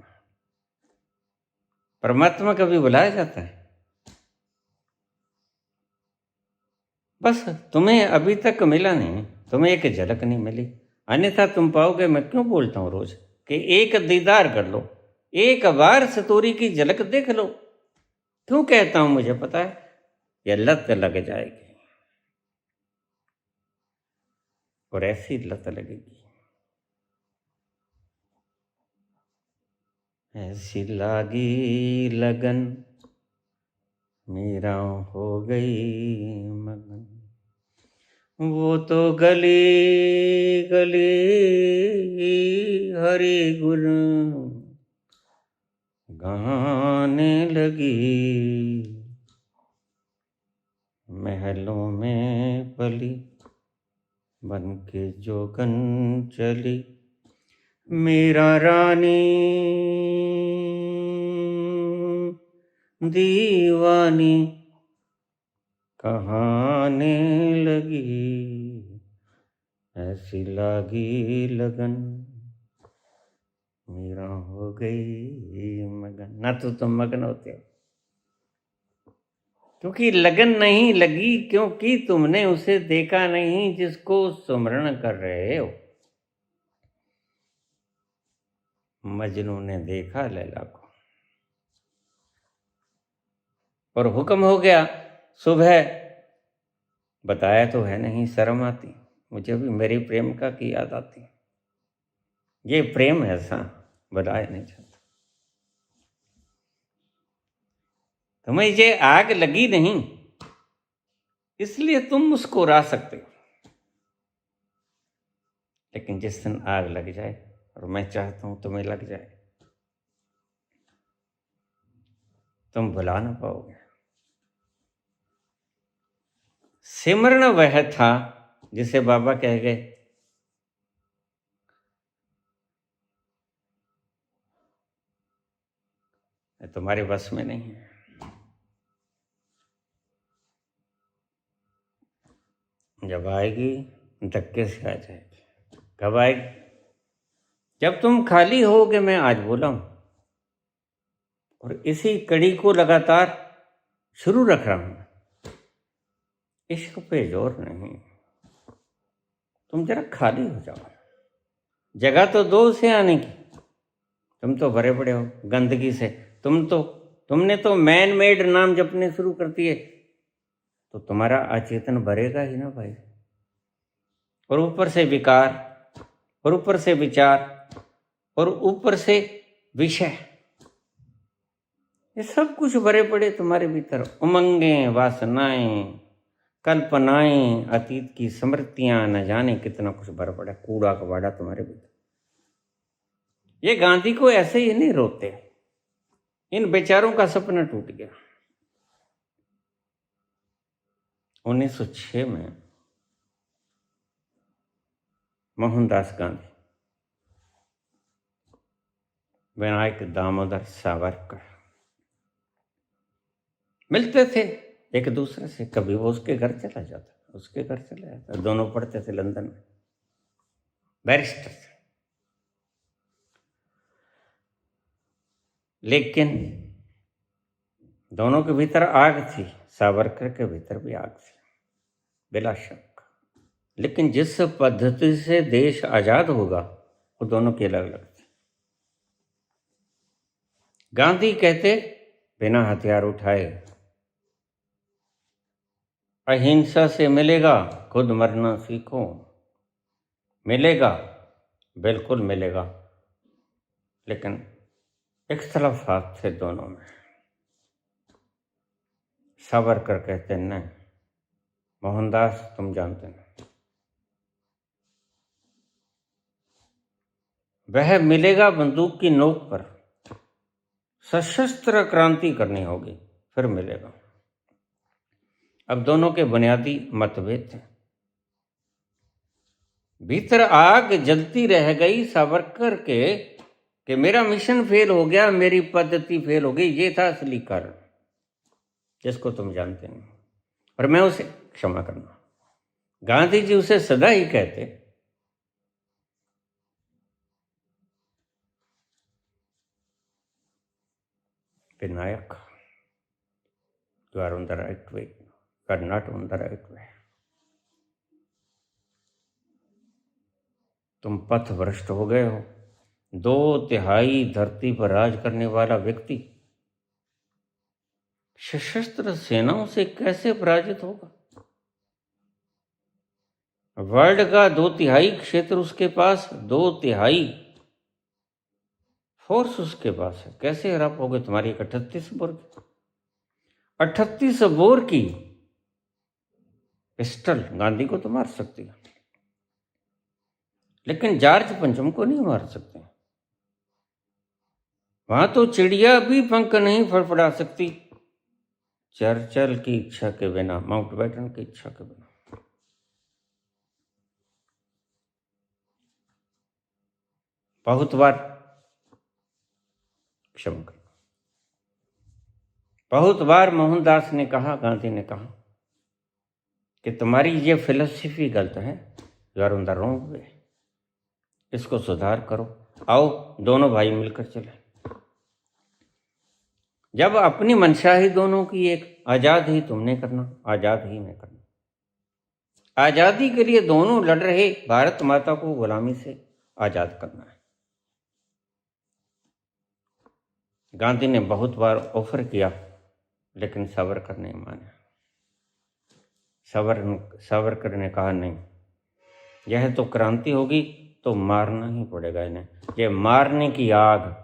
परमात्मा कभी बुलाया जाता है? बस तुम्हें अभी तक मिला नहीं, तुम्हें एक झलक नहीं मिली, अन्यथा तुम पाओगे। मैं क्यों बोलता हूँ रोज कि एक दीदार कर लो, एक बार सतोरी की झलक देख लो। क्यों कहता हूं मुझे पता है, यह लत लग जाएगी, और ऐसी लत लगेगी, ऐसी लागी लगन, मेरा हो गई मगन। वो तो गली गली हरी गुल गाने लगी, महलों में पली बन के जोगन चली, मेरा रानी दीवानी कहाने लगी, ऐसी लागी लगन, मेरा हो गई मगन। ना तो तुम मगन होते हो, क्योंकि लगन नहीं लगी, क्योंकि तुमने उसे देखा नहीं जिसको सुमरण कर रहे हो। मजनू ने देखा लैला को, और हुक्म हो गया सुबह बताया तो है नहीं, शर्म आती मुझे भी, मेरी प्रेमिका की याद आती। ये प्रेम ऐसा बताया नहीं जाता। तुम्हें ये आग लगी नहीं इसलिए तुम मुस्कुरा सकते हो, लेकिन जिस दिन आग लग जाए, और मैं चाहता हूं तुम्हें लग जाए, तुम भुला ना पाओगे। सिमरन वह था जिसे बाबा कह गए तुम्हारे बस में नहीं है। जब आएगी धक्के से आ जाएगी। कब आएगी? जब तुम खाली होगे, मैं आज बोला हूं, और इसी कड़ी को लगातार शुरू रख रहा हूं। इश्क पे जोर नहीं, तुम जरा खाली हो जाओ। जगह तो दो उसे आने की। तुम तो भरे पड़े हो गंदगी से। तुमने तो मैन मेड नाम जपने शुरू कर दिए, तो तुम्हारा अचेतन भरेगा ही ना भाई। और ऊपर से विकार, और ऊपर से विचार, और ऊपर से विषय, ये सब कुछ भरे पड़े तुम्हारे भीतर। उमंगें, वासनाएं, कल्पनाएं, अतीत की स्मृतियां, न जाने कितना कुछ भर पड़ा, कूड़ा कबाड़ा तुम्हारे भीतर। ये गांधी को ऐसे ही नहीं रोते, इन बेचारों का सपना टूट गया। 1906 में मोहनदास गांधी, विनायक दामोदर सावरकर मिलते थे एक दूसरे से। कभी वो उसके घर चला जाता, उसके घर चला जाता। दोनों पढ़ते थे लंदन में, बैरिस्टर थे। लेकिन दोनों के भीतर आग थी, सावरकर के भीतर भी आग थी, बिला शक। लेकिन जिस पद्धति से देश आजाद होगा, वो दोनों की अलग अलग थी। गांधी कहते बिना हथियार उठाए, अहिंसा से मिलेगा, खुद मरना सीखो। मिलेगा, बिल्कुल मिलेगा, लेकिन इख्तलाफात थे दोनों में। सावरकर कहते नहीं, मोहनदास तुम जानते नहीं, वह मिलेगा बंदूक की नोक पर, सशस्त्र क्रांति करनी होगी, फिर मिलेगा। अब दोनों के बुनियादी मतभेद थे। भीतर आग जलती रह गई सावरकर के कि मेरा मिशन फेल हो गया, मेरी पद्धति फेल हो गई। ये था असली कारण, जिसको तुम जानते नहीं, और मैं उसे क्षमा करना। गांधी जी उसे सदा ही कहते, Vinayak, you are on the right way, you are not on the right way. तुम पथ भ्रष्ट हो गए हो। 2/3 धरती पर राज करने वाला व्यक्ति सशस्त्र सेनाओं से कैसे पराजित होगा? वर्ल्ड का 2/3 क्षेत्र उसके पास, 2/3 फोर्स उसके पास है, कैसे हरा पाओगे? तुम्हारी 38 बोर की 38 बोर की पिस्टल गांधी को तो मार सकती है, लेकिन जॉर्ज पंचम को नहीं मार सकते। वहां तो चिड़िया भी पंख नहीं फड़फड़ा सकती चर्चिल की इच्छा के बिना, माउंटबेटन की इच्छा के बिना। बहुत बार, क्षमा कर, बहुत बार मोहनदास ने कहा, गांधी ने कहा कि तुम्हारी ये फिलॉसफी गलत है, you are on the wrong way, इसको सुधार करो। आओ दोनों भाई मिलकर चले। जब अपनी मंशा ही दोनों की एक, आजाद ही तुमने करना, आजाद ही मैं करना। आजादी के लिए दोनों लड़ रहे, भारत माता को गुलामी से आजाद करना है। गांधी ने बहुत बार ऑफर किया, लेकिन सावरकर नहीं माना। सावरकर ने कहा नहीं, यह तो क्रांति होगी तो मारना ही पड़ेगा इन्हें। ये मारने की आग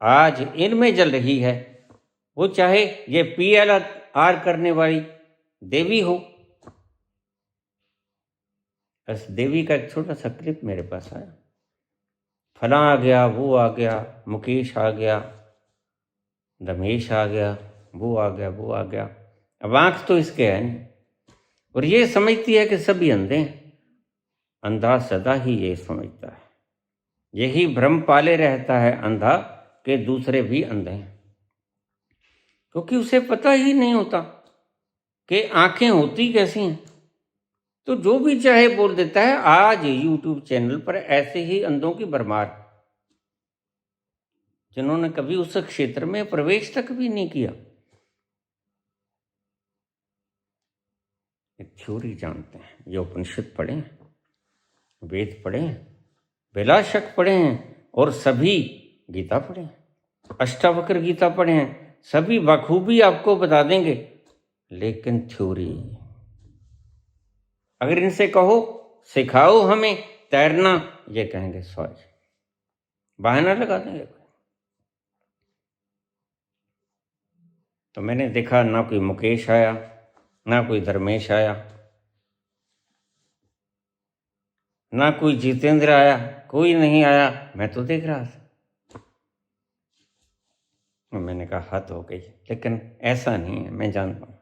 आज इनमें जल रही है, वो चाहे ये PLR करने वाली देवी हो। बस देवी का एक छोटा सा क्लिप मेरे पास आया, फला आ गया, वो आ गया, मुकेश आ गया, दमेश आ गया, वो आ गया, वो आ गया। अब आंख तो इसके है नहीं, और ये समझती है कि सभी अंधे हैं। अंधा सदा ही ये समझता है, यही भ्रम पाले रहता है अंधा कि दूसरे भी अंधे हैं, क्योंकि उसे पता ही नहीं होता कि आंखें होती कैसी हैं। तो जो भी चाहे बोल देता है। आज YouTube चैनल पर ऐसे ही अंधों की भरमार, जिन्होंने कभी उस क्षेत्र में प्रवेश तक भी नहीं किया, थ्योरी जानते हैं। ये उपनिषद पढ़े हैं, वेद पढ़े हैं, बिला शक पढ़े हैं, और सभी गीता पढ़े हैं, अष्टावक्र गीता पढ़े हैं, सभी बखूबी आपको बता देंगे। लेकिन थ्योरी, अगर इनसे कहो सिखाओ हमें तैरना, ये कहेंगे सॉरी, बहाना लगा देंगे। तो मैंने देखा ना कोई मुकेश आया, ना कोई धर्मेश आया, ना कोई जितेंद्र आया, कोई नहीं आया। मैं तो देख रहा था, मैंने कहा हद हो गई। लेकिन ऐसा नहीं है, मैं जानता हूं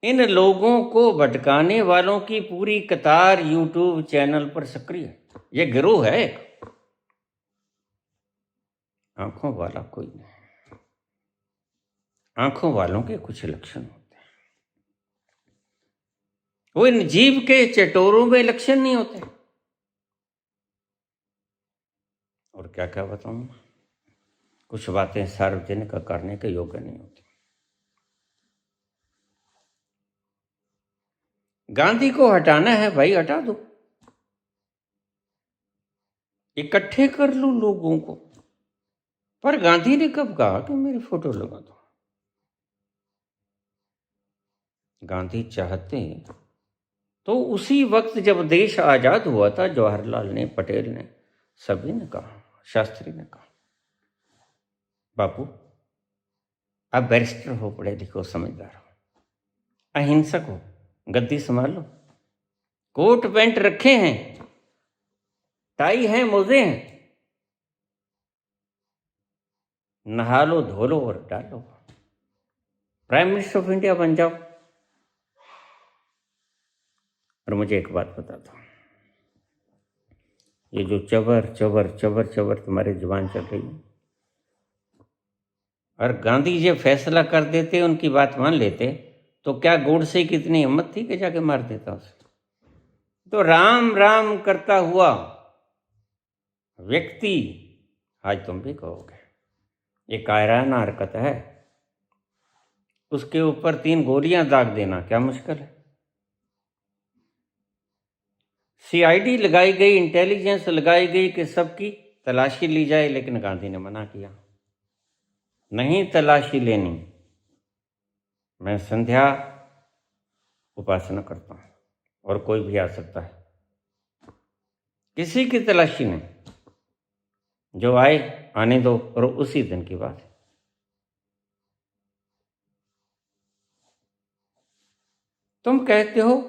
इन लोगों को भटकाने वालों की पूरी कतार YouTube चैनल पर सक्रिय है। ये गिरोह है, आंखों वाला कोई नहीं। आंखों वालों के कुछ लक्षण होते हैं, वो इन जीव के चटोरों में लक्षण नहीं होते। और क्या क्या बताऊं, कुछ बातें सार्वजनिक करने के योग्य नहीं होती। गांधी को हटाना है भाई, हटा दो, इकट्ठे कर लो लोगों को। पर गांधी ने कब कहा कि मेरी फोटो लगा दो? गांधी चाहते तो उसी वक्त जब देश आजाद हुआ था, जवाहरलाल ने, पटेल ने, सभी ने कहा, शास्त्री ने कहा, बापू आप बैरिस्टर हो, पढ़े लिखो, समझदार हो, अहिंसक हो, गद्दी संभाल लो, कोट पैंट रखे हैं, टाई है, मोजे हैं, नहा लो, धो लो और डालो, प्राइम मिनिस्टर ऑफ इंडिया बन जाओ। और मुझे एक बात बता दो, ये जो चबर चबर चबर चबर तुम्हारी जुबान चल रही है, और गांधी जी फैसला कर देते, उनकी बात मान लेते, तो क्या गोडसे की इतनी हिम्मत थी कि जाके मार देता उसे? तो राम राम करता हुआ व्यक्ति, आज तुम भी कहोगे ये कायराना हरकत है, उसके ऊपर 3 गोलियां दाग देना क्या मुश्किल है? CID लगाई गई, इंटेलिजेंस लगाई गई कि सबकी तलाशी ली जाए, लेकिन गांधी ने मना किया, नहीं तलाशी लेनी, मैं संध्या उपासना करता हूं और कोई भी आ सकता है, किसी की तलाशी नहीं, जो आए आने दो। और उसी दिन की बात है, तुम कहते हो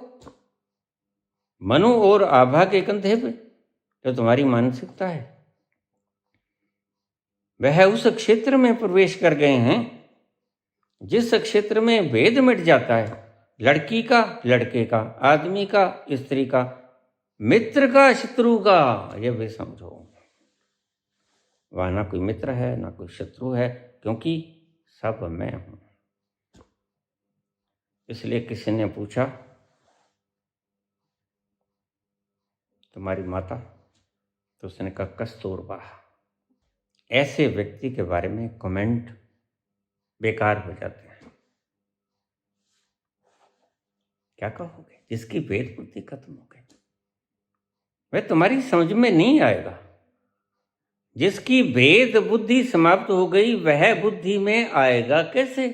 मनु और आभा के कंधे पे, जो तुम्हारी मानसिकता है, वह उस क्षेत्र में प्रवेश कर गए हैं जिस क्षेत्र में भेद मिट जाता है, लड़की का लड़के का, आदमी का स्त्री का, मित्र का शत्रु का। ये भी समझो, वहां ना कोई मित्र है ना कोई शत्रु है, क्योंकि सब मैं हूं। इसलिए किसी ने पूछा तुम्हारी माता, तो उसने कहा कस्तूरबा। ऐसे व्यक्ति के बारे में कमेंट बेकार हो जाते हैं। क्या कहोगे जिसकी भेद बुद्धि खत्म हो गई? वह तुम्हारी समझ में नहीं आएगा। जिसकी भेद बुद्धि समाप्त हो गई, वह बुद्धि में आएगा कैसे?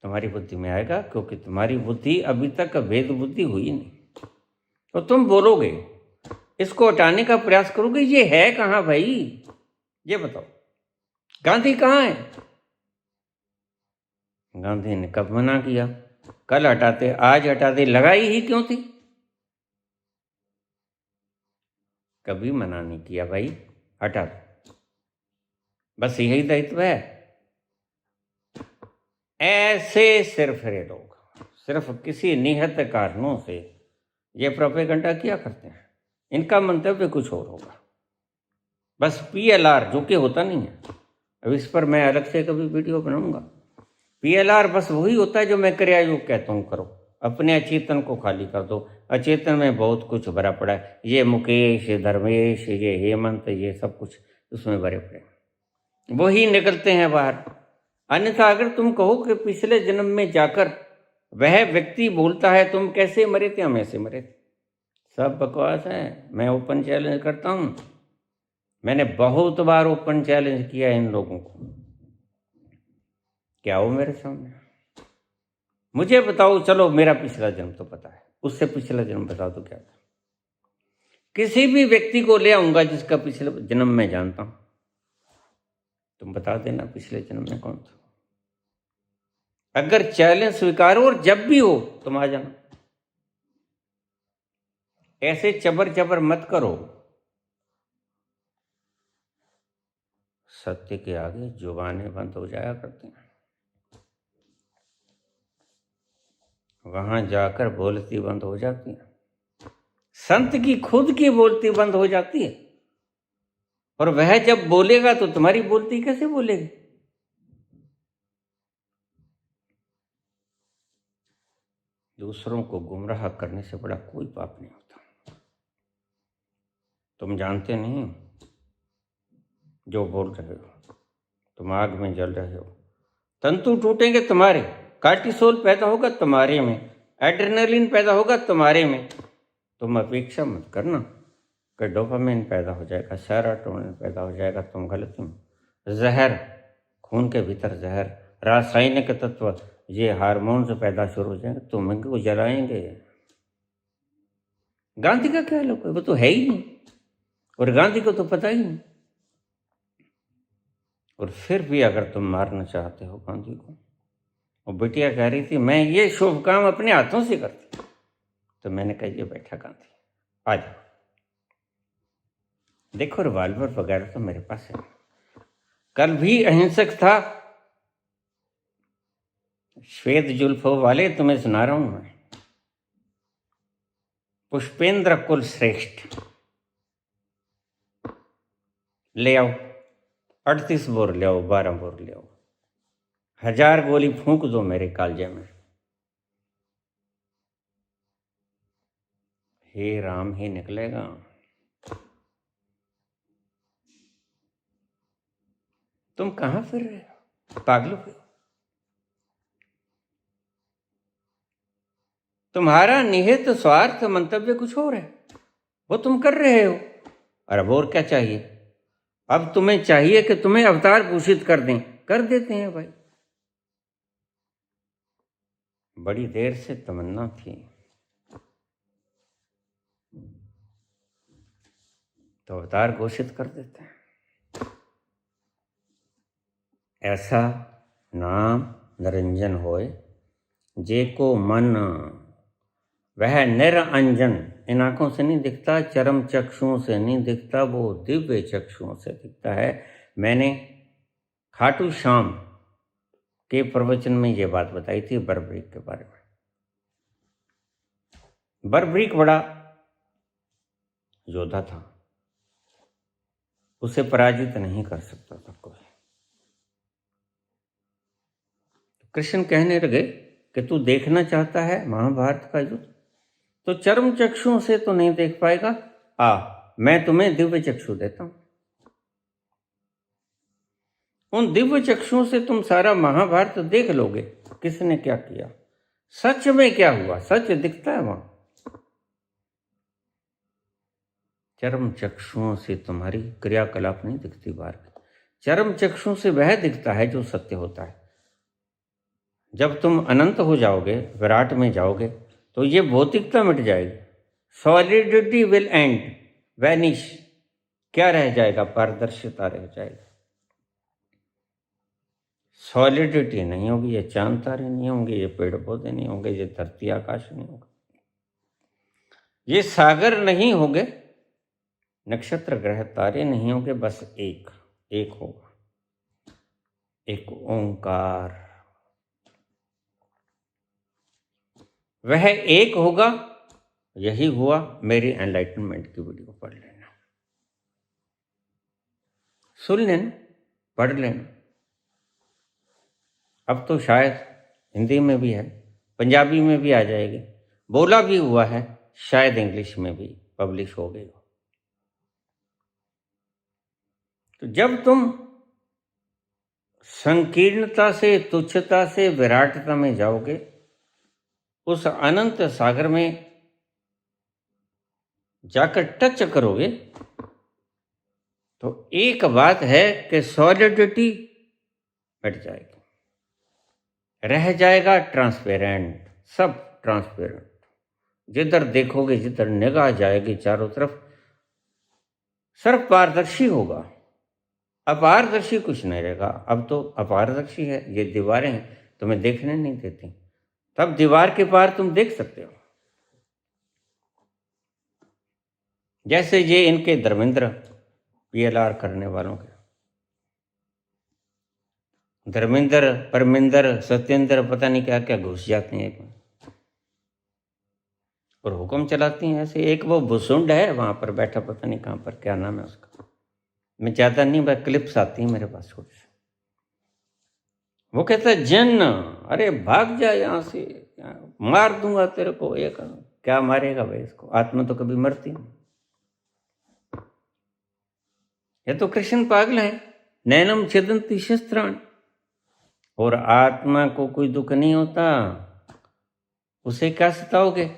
तुम्हारी बुद्धि में आएगा, क्योंकि तुम्हारी बुद्धि अभी तक भेद बुद्धि हुई नहीं। तो तुम बोलोगे, इसको हटाने का प्रयास करोगे, ये है कहाँ भाई, ये बताओ, गांधी कहाँ है? गांधी ने कब मना किया? कल हटाते, आज हटाते, लगाई ही क्यों थी? कभी मना नहीं किया भाई, हटा दो, बस यही दायित्व है। ऐसे सिर्फ रे लोग सिर्फ किसी निहत कारणों से ये प्रोपेगेंडा किया करते हैं, इनका मंतव्य कुछ और होगा, बस PLR, जो कि होता नहीं है। अब इस पर मैं अलग से कभी वीडियो बनाऊंगा। PLR बस वही होता है जो मैं क्रिया योग कहता हूँ करो, अपने अचेतन को खाली कर दो। अचेतन में बहुत कुछ भरा पड़ा है, ये मुकेश, ये धर्मेश, ये हेमंत, ये सब कुछ उसमें भरे पड़े, वही निकलते हैं बाहर। अन्यथा अगर तुम कहो कि पिछले जन्म में जाकर वह व्यक्ति बोलता है तुम कैसे मरे थे, हम ऐसे मरे थे, सब बकवास है। मैं ओपन चैलेंज करता हूँ, मैंने बहुत बार ओपन चैलेंज किया इन लोगों को, क्या हो मेरे सामने, मुझे बताओ। चलो मेरा पिछला जन्म तो पता है, उससे पिछला जन्म बताओ तो क्या था। किसी भी व्यक्ति को ले आऊंगा जिसका पिछले जन्म में जानता हूं, तुम बता देना पिछले जन्म में कौन था। अगर चैलेंज स्वीकार हो और जब भी हो तुम आ जाना, ऐसे चबर चबर मत करो। सत्य के आगे जुबानें बंद हो जाया करती हैं, वहां जाकर बोलती बंद हो जाती है। संत की खुद की बोलती बंद हो जाती है, और वह जब बोलेगा तो तुम्हारी बोलती कैसे बोलेगी? दूसरों को गुमराह करने से बड़ा कोई पाप नहीं होता। तुम जानते नहीं जो बोल रहे हो, तुम आग में जल रहे हो। तंतु टूटेंगे तुम्हारे, कार्टिसोल पैदा होगा तुम्हारे में, एड्रेनलिन पैदा होगा तुम्हारे में। तुम अपेक्षा मत करना कि डोपामिन पैदा हो जाएगा, सेरोटोनिन पैदा हो जाएगा, तुम गलत हो। जहर, खून के भीतर जहर, रासायनिक तत्व, ये हार्मोन से पैदा शुरू हो जाएंगे, तुम इनको जलाएंगे। गांधी का क्या लोग, वो तो है ही नहीं, और गांधी को तो पता ही नहीं। और फिर भी अगर तुम मारना चाहते हो गांधी को, और बिटिया कह रही थी मैं ये शुभ काम अपने हाथों से करती, तो मैंने कहा ये बैठा गांधी, आ जाओ, देखो रिवाल्वर वगैरह तो मेरे पास है। कल भी अहिंसक था, श्वेत जुल्फों वाले, तुम्हें सुना रहा हूं मैं। पुष्पेंद्र कुल श्रेष्ठ, ले आओ 38 बोर ले आओ, 12 बोर ले आओ, 1000 गोली फूंक दो मेरे कालजे में। हे राम ही निकलेगा। तुम कहां फिर रहे हो, पागलों हो? तुम्हारा निहित स्वार्थ मंतव्य कुछ और है, वो तुम कर रहे हो। और अब और क्या चाहिए? अब तुम्हें चाहिए कि तुम्हें अवतार घोषित कर दें, कर देते हैं भाई। बड़ी देर से तमन्ना थी तो अवतार घोषित कर देते हैं। ऐसा नाम निरंजन होए, जे को मन वह निरंजन। इन आंखों से नहीं दिखता, चरम चक्षुओं से नहीं दिखता, वो दिव्य चक्षुओं से दिखता है। मैंने खाटू श्याम के प्रवचन में ये बात बताई थी बर्बरीक के बारे में। बर्बरीक बड़ा योद्धा था, उसे पराजित नहीं कर सकता था कोई। कृष्ण कहने लगे कि तू देखना चाहता है महाभारत का युद्ध, तो चरम चक्षुओं से तो नहीं देख पाएगा, मैं तुम्हें दिव्य चक्षु देता हूं। उन दिव्य चक्षुओं से तुम सारा महाभारत देख लोगे, किसने क्या किया, सच में क्या हुआ, सच दिखता है वहां। चरम चक्षुओं से तुम्हारी क्रियाकलाप नहीं दिखती बाहर की, चरम चक्षुओं से वह दिखता है जो सत्य होता है। जब तुम अनंत हो जाओगे, विराट में जाओगे, तो ये भौतिकता मिट जाएगी। Solidity will and, vanish. क्या रह जाएगा? पारदर्शिता रह जाएगी। सॉलिडिटी नहीं होगी, ये चांद तारे नहीं होंगे, ये पेड़ पौधे नहीं होंगे, ये धरती आकाश नहीं होगा, ये सागर नहीं होंगे, नक्षत्र ग्रह तारे नहीं होंगे, बस एक एक होगा, एक ओंकार। वह एक होगा। यही हुआ। मेरी एनलाइटनमेंट की वीडियो पढ़ लेना, सुन लेना, पढ़ लेना। अब तो शायद हिंदी में भी है, पंजाबी में भी आ जाएगी, बोला भी हुआ है, शायद इंग्लिश में भी पब्लिश हो गई हो। तो जब तुम संकीर्णता से, तुच्छता से विराटता में जाओगे, उस अनंत सागर में जाकर टच करोगे, तो एक बात है कि सॉलिडिटी मिट जाएगी, रह जाएगा ट्रांसपेरेंट, सब ट्रांसपेरेंट। जिधर देखोगे, जिधर निगाह जाएगी चारों तरफ, सिर्फ पारदर्शी होगा, अपारदर्शी कुछ नहीं रहेगा। अब तो अपारदर्शी है, ये दीवारें हैं, तुम्हें देखने नहीं देती, तब दीवार के पार तुम देख सकते हो। जैसे ये इनके धर्मेंद्र PLR करने वालों के, धर्मेंद्र, परमिंदर, सत्येंद्र, पता नहीं क्या क्या घुस जाते हैं एक और हुक्म चलाती हैं ऐसे। एक वो भुसुंड है वहां पर बैठा, पता नहीं कहाँ पर, क्या नाम है उसका, मैं ज़्यादा नहीं, बस क्लिप्स आती हैं मेरे पास छोटी सी। वो कहता है जन, अरे भाग जा यहाँ से, मार दूंगा तेरे को। एक क्या मारेगा भाई इसको, आत्मा तो कभी मरती नहीं। ये तो कृष्ण पागल है, नैनम छिदन्ति शस्त्राणि। और आत्मा को कोई दुख नहीं होता, उसे क्या सताओगे?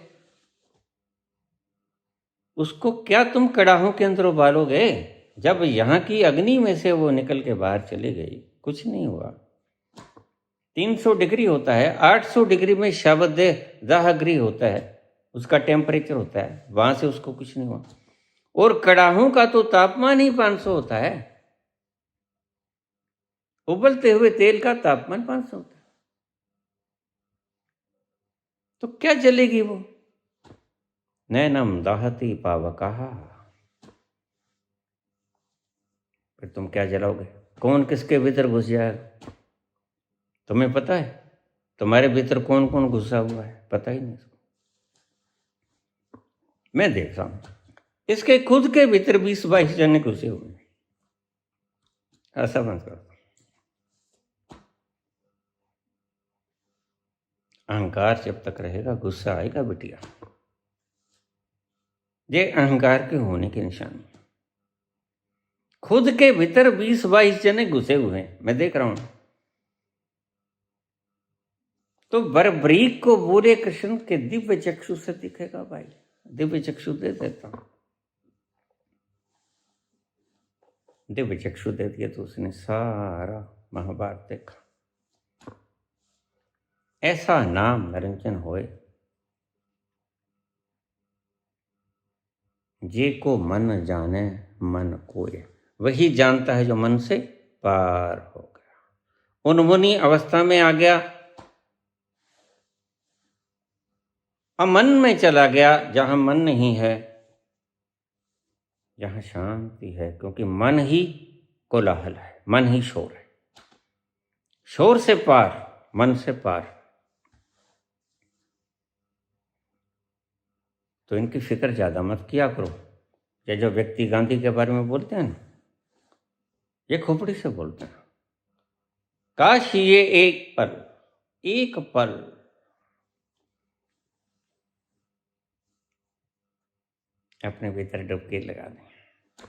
उसको क्या तुम कड़ाहों के अंदर उबालोगे? जब यहाँ की अग्नि में से वो निकल के बाहर चली गई, कुछ नहीं हुआ। 300 डिग्री होता है, 800 डिग्री में शब्द दाहग्री होता है, उसका टेम्परेचर होता है, वहां से उसको कुछ नहीं हुआ। और कड़ाहों का तो तापमान ही 500 होता है, उबलते हुए तेल का तापमान 500 होता है, तो क्या जलेगी वो? नैनम दाहति पावकाः। फिर तुम क्या जलाओगे? कौन किसके भीतर घुस जाएगा? तुम्हें पता है तुम्हारे भीतर कौन कौन घुसा हुआ है? पता ही नहीं। मैं देख रहा हूं, इसके खुद के भीतर 20-22 जने घुसे हुए हैं। ऐसा मत करो। अहंकार जब तक रहेगा, गुस्सा आएगा बिटिया। ये अहंकार के होने की निशानी। खुद के भीतर 20-22 जने घुसे हुए हैं, मैं देख रहा हूं। तो बरबरीक को बोले कृष्ण के दिव्य चक्षु से दिखेगा भाई, दिव्य चक्षु दे देता हूं। दिव्य चक्षु दे दिया तो उसने सारा महाभारत देखा। ऐसा नाम निरंजन होए, जे को मन जाने मन कोय। वही जानता है जो मन से पार हो गया, उन्मुनी अवस्था में आ गया, अमन में चला गया। जहां मन नहीं है, जहां शांति है, क्योंकि मन ही कोलाहल है, मन ही शोर है। शोर से पार, मन से पार। तो इनकी फिक्र ज्यादा मत किया करो। ये जो व्यक्ति गांधी के बारे में बोलते हैं ना, ये खोपड़ी से बोलते हैं। काश ये एक पल अपने भीतर डुबकी लगा दें,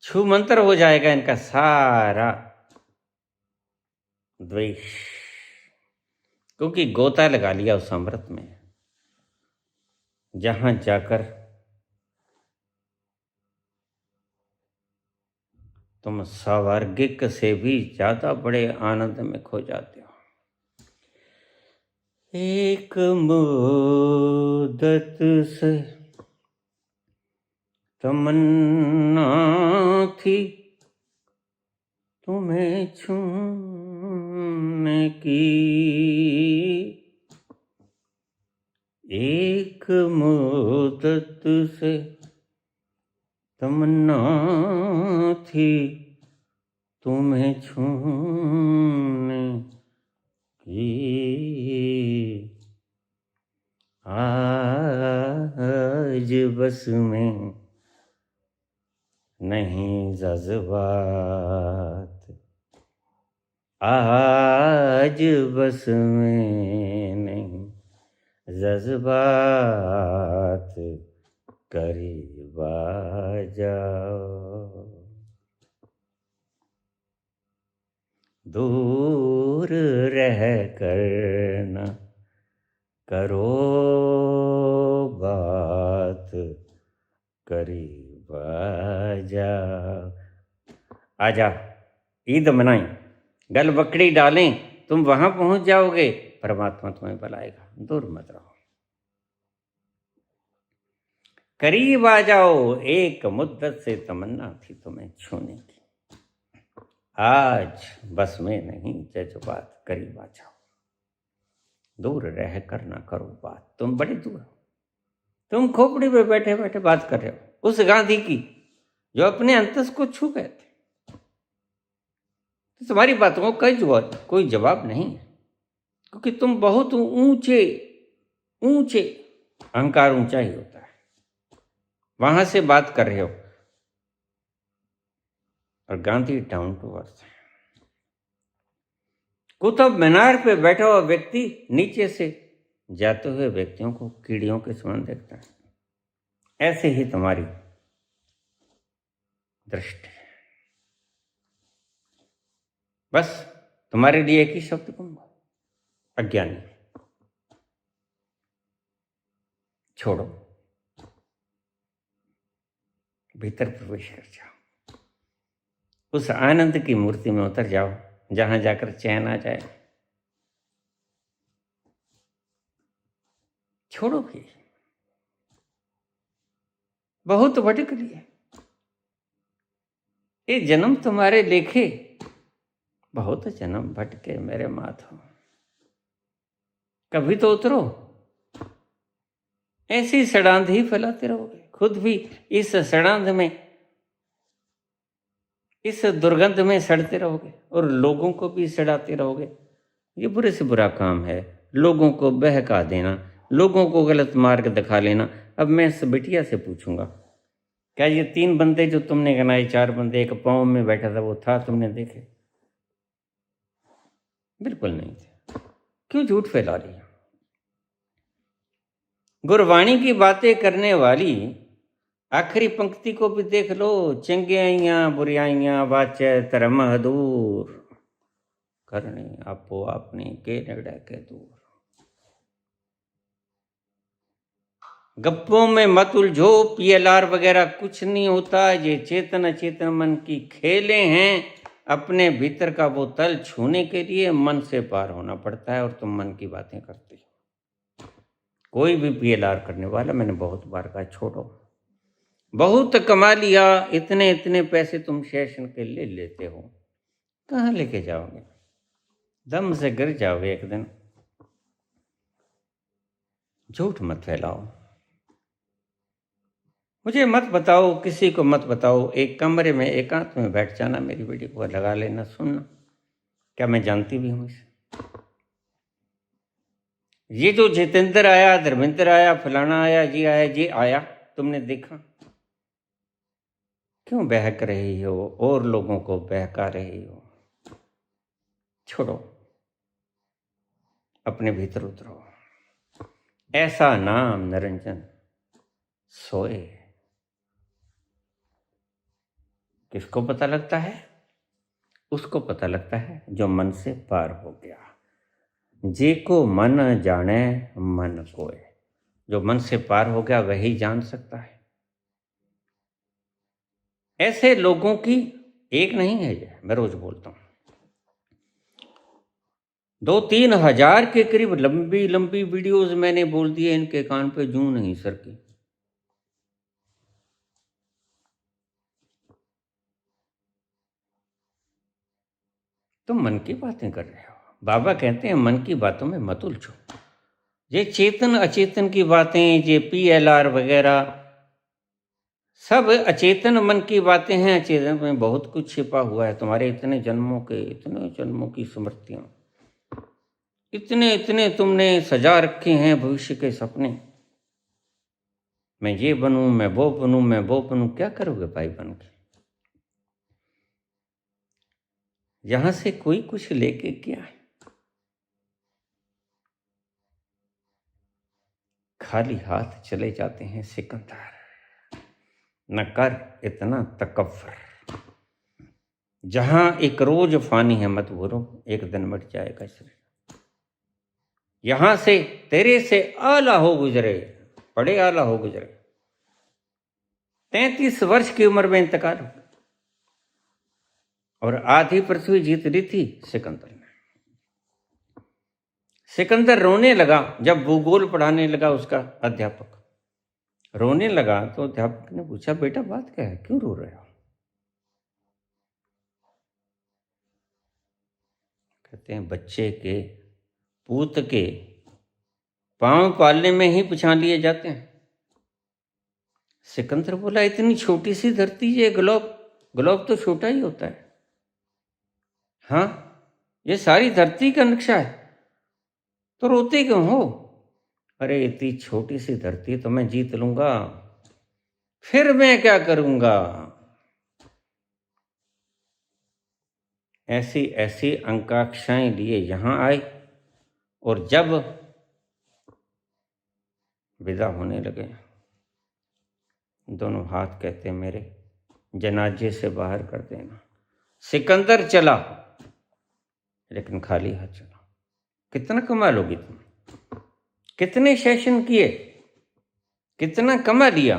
छू मंत्र हो जाएगा इनका सारा द्वेष, क्योंकि गोता लगा लिया उस अमृत में, जहां जाकर तुम स्वार्गिक से भी ज्यादा बड़े आनंद में खो जाते हो। एक मुद्दत से तमन्ना थी तुम्हें छूने की, एक मुद्दत से तमन्ना थी तुम्हें छूने की, आज बस में नहीं जज्बात, आज बस में नहीं जज्बात, करीब आ जाओ, दूर रह कर न करो बात, करीब आ जाओ। आजा ईद मनाएं, गल बकड़ी डालें, तुम वहां पहुंच जाओगे, परमात्मा तुम्हें बुलाएगा, दूर मत रहो। करीब आ जाओ, एक मुद्दत से तमन्ना थी तुम्हें छूने की, आज बस में नहीं जज्बात, करीब आ जाओ, दूर रह कर ना करो बात। तुम बड़ी दूर हो, तुम खोपड़ी पे बैठे बैठे बात कर रहे हो उस गांधी की जो अपने अंतस को छू गए थे। तो तुम्हारी बातों का कोई जवाब नहीं है, क्योंकि तुम बहुत ऊंचे ऊंचे, अहंकार ऊंचा ही होता है, वहां से बात कर रहे हो। और गांधी डाउन टू अर्थ है। कुतुब मीनार पे बैठा हुआ व्यक्ति नीचे से जाते हुए व्यक्तियों को कीड़ियों के समान देखता है, ऐसे ही तुम्हारी दृष्टि। बस तुम्हारे लिए एक ही शब्द कहूंगा, अज्ञानी। छोड़ो, भीतर प्रवेश कर जाओ, उस आनंद की मूर्ति में उतर जाओ जहां जाकर चैन आ जाए। छोड़ो भी, बहुत भटक लिए, ये जन्म तुम्हारे लेखे, बहुत जन्म भटके मेरे माधो, कभी तो उतरो। ऐसी सड़ांध ही फैलाते रहोगे, खुद भी इस सड़ांध में, इस दुर्गंध में सड़ते रहोगे और लोगों को भी सड़ाते रहोगे। ये बुरे से बुरा काम है, लोगों को बहका देना, लोगों को गलत मार्ग दिखा लेना। अब मैं इस बिटिया से पूछूंगा, क्या ये 3 बंदे जो तुमने गिनाए, 4 बंदे, एक पाँव में बैठा था, वो था तुमने देखे? बिल्कुल नहीं थे। क्यों झूठ फैला रही है? गुरवाणी की बातें करने वाली आखिरी पंक्ति को भी देख लो, चंगियाइयां बुरियाइयां वाचे धर्म दूर करनी आपो आपनी के नेड़े के दूर। गप्पों में मत उलझो, पीएलआर वगैरह कुछ नहीं होता। ये चेतन अचेतन मन की खेले हैं। अपने भीतर का वो तल छूने के लिए मन से पार होना पड़ता है, और तुम मन की बातें करते हो। कोई भी पीएलआर करने वाला, मैंने बहुत बार कहा, छोड़ो, बहुत कमा लिया, इतने इतने पैसे तुम सेशन के ले लेते हो, कहाँ लेके जाओगे? दम से गिर जाओगे एक दिन। झूठ मत फैलाओ, मुझे मत बताओ, किसी को मत बताओ। एक कमरे में एकांत में बैठ जाना, मेरी वीडियो को लगा लेना, सुनना। क्या मैं जानती भी हूँ इसे? ये जो जितेंद्र आया, धर्मेंद्र आया, फलाना आया, ये आया, तुमने देखा? क्यों बहक रही हो और लोगों को बहका रही हो? छोड़ो, अपने भीतर उतरो। ऐसा नाम निरंजन सोए। किसको पता लगता है? उसको पता लगता है जो मन से पार हो गया। जे को मन जाने मन कोय। जो मन से पार हो गया वही जान सकता है। ऐसे लोगों की एक नहीं है, ये मैं रोज बोलता हूं। 2-3 हजार के करीब लंबी लंबी वीडियोस मैंने बोल दिए, इनके कान पे जूं नहीं सर की। तुम मन की बातें कर रहे हो। बाबा कहते हैं मन की बातों में मत उलझो। ये चेतन अचेतन की बातें, ये PLR वगैरह सब अचेतन मन की बातें हैं। अचेतन में बहुत कुछ छिपा हुआ है। तुम्हारे इतने जन्मों की स्मृतियां, इतने इतने तुमने सजा रखे हैं भविष्य के सपने। मैं ये बनूं, मैं वो बनूं, मैं वो बनूं। क्या करोगे भाई बन के? यहां से कोई कुछ लेके क्या है? खाली हाथ चले जाते हैं सिकंदर। न कर इतना तकब्बुर। जहां एक रोज फानी है मत भूलो, एक दिन मिट जाएगा शरीर। यहां से तेरे से आला हो गुजरे, बड़े आला हो गुजरे। 33 वर्ष की उम्र में इंतकाल हो, और आधी पृथ्वी जीत ली थी सिकंदर ने। सिकंदर रोने लगा जब भूगोल पढ़ाने लगा उसका अध्यापक। रोने लगा तो अध्यापक ने पूछा, बेटा बात क्या है, क्यों रो रहे हो? कहते हैं बच्चे के, पूत के पांव पालने में ही पहचान लिए जाते हैं। सिकंदर बोला, इतनी छोटी सी धरती, ये ग्लोब तो छोटा ही होता है। हाँ, ये सारी धरती का नक्शा है, तो रोते क्यों हो? अरे इतनी छोटी सी धरती तो मैं जीत लूंगा, फिर मैं क्या करूंगा? ऐसी ऐसी आकांक्षाएं लिए यहां आए, और जब विदा होने लगे, दोनों हाथ कहते मेरे जनाजे से बाहर कर देना। सिकंदर चला, लेकिन खाली हाथ चला। कितना कमा लोगी तुम? कितने सेशन किए? कितना कमा लिया?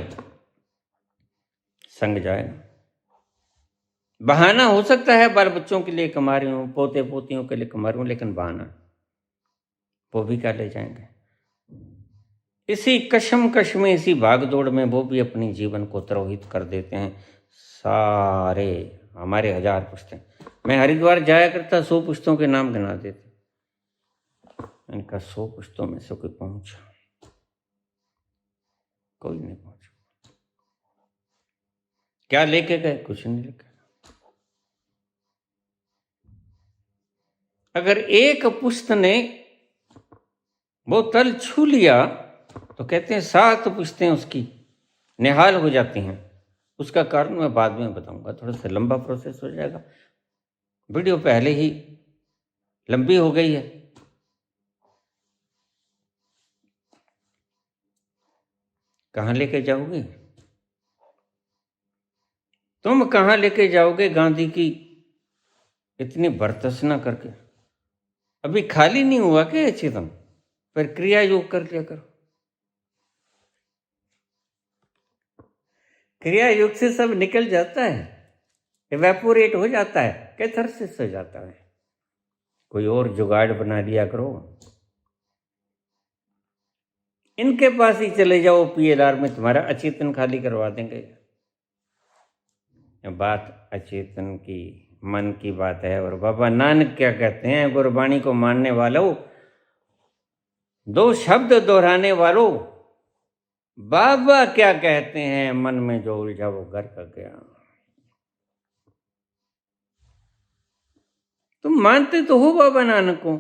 संग जाएगा। बहाना हो सकता है, बाल बच्चों के लिए कमा रही हूं, पोते पोतियों के लिए कमा रही हूं, लेकिन बहाना वो भी क्या ले जाएंगे? इसी कशमकश में, इसी भागदौड़ में वो भी अपने जीवन को तिरोहित कर देते हैं। सारे हमारे 1000 पुश्तें, मैं हरिद्वार जाया करता, 100 पुश्तों के नाम गिना देते। मैंने कहा 100 पुश्तों में से कोई पहुंचा? कोई नहीं पहुंचा। क्या लेके गए? कुछ नहीं लेके। अगर एक पुश्त ने वो तल छू लिया तो कहते हैं 7 पुश्तें उसकी निहाल हो जाती हैं। उसका कारण मैं बाद में बताऊंगा, थोड़ा सा लंबा प्रोसेस हो जाएगा। वीडियो पहले ही लंबी हो गई है। कहां लेके जाओगे तुम? कहां लेके जाओगे गांधी की इतनी बरतसना करके? अभी खाली नहीं हुआ क्या चेतन? फिर क्रिया योग कर लिया करो। क्रिया योग से सब निकल जाता है, इवेपोरेट हो जाता है, कैथारसिस हो जाता है। कोई और जुगाड़ बना लिया करो। इनके पास ही चले जाओ, PLR में तुम्हारा अचेतन खाली करवा देंगे। बात अचेतन की, मन की बात है। और बाबा नानक क्या कहते हैं, गुरबाणी को मानने वालों, 2 शब्द दोहराने वालों, बाबा क्या कहते हैं, मन में जो उलझा वो घर का गया। तुम मानते तो हो बाबा नानक को,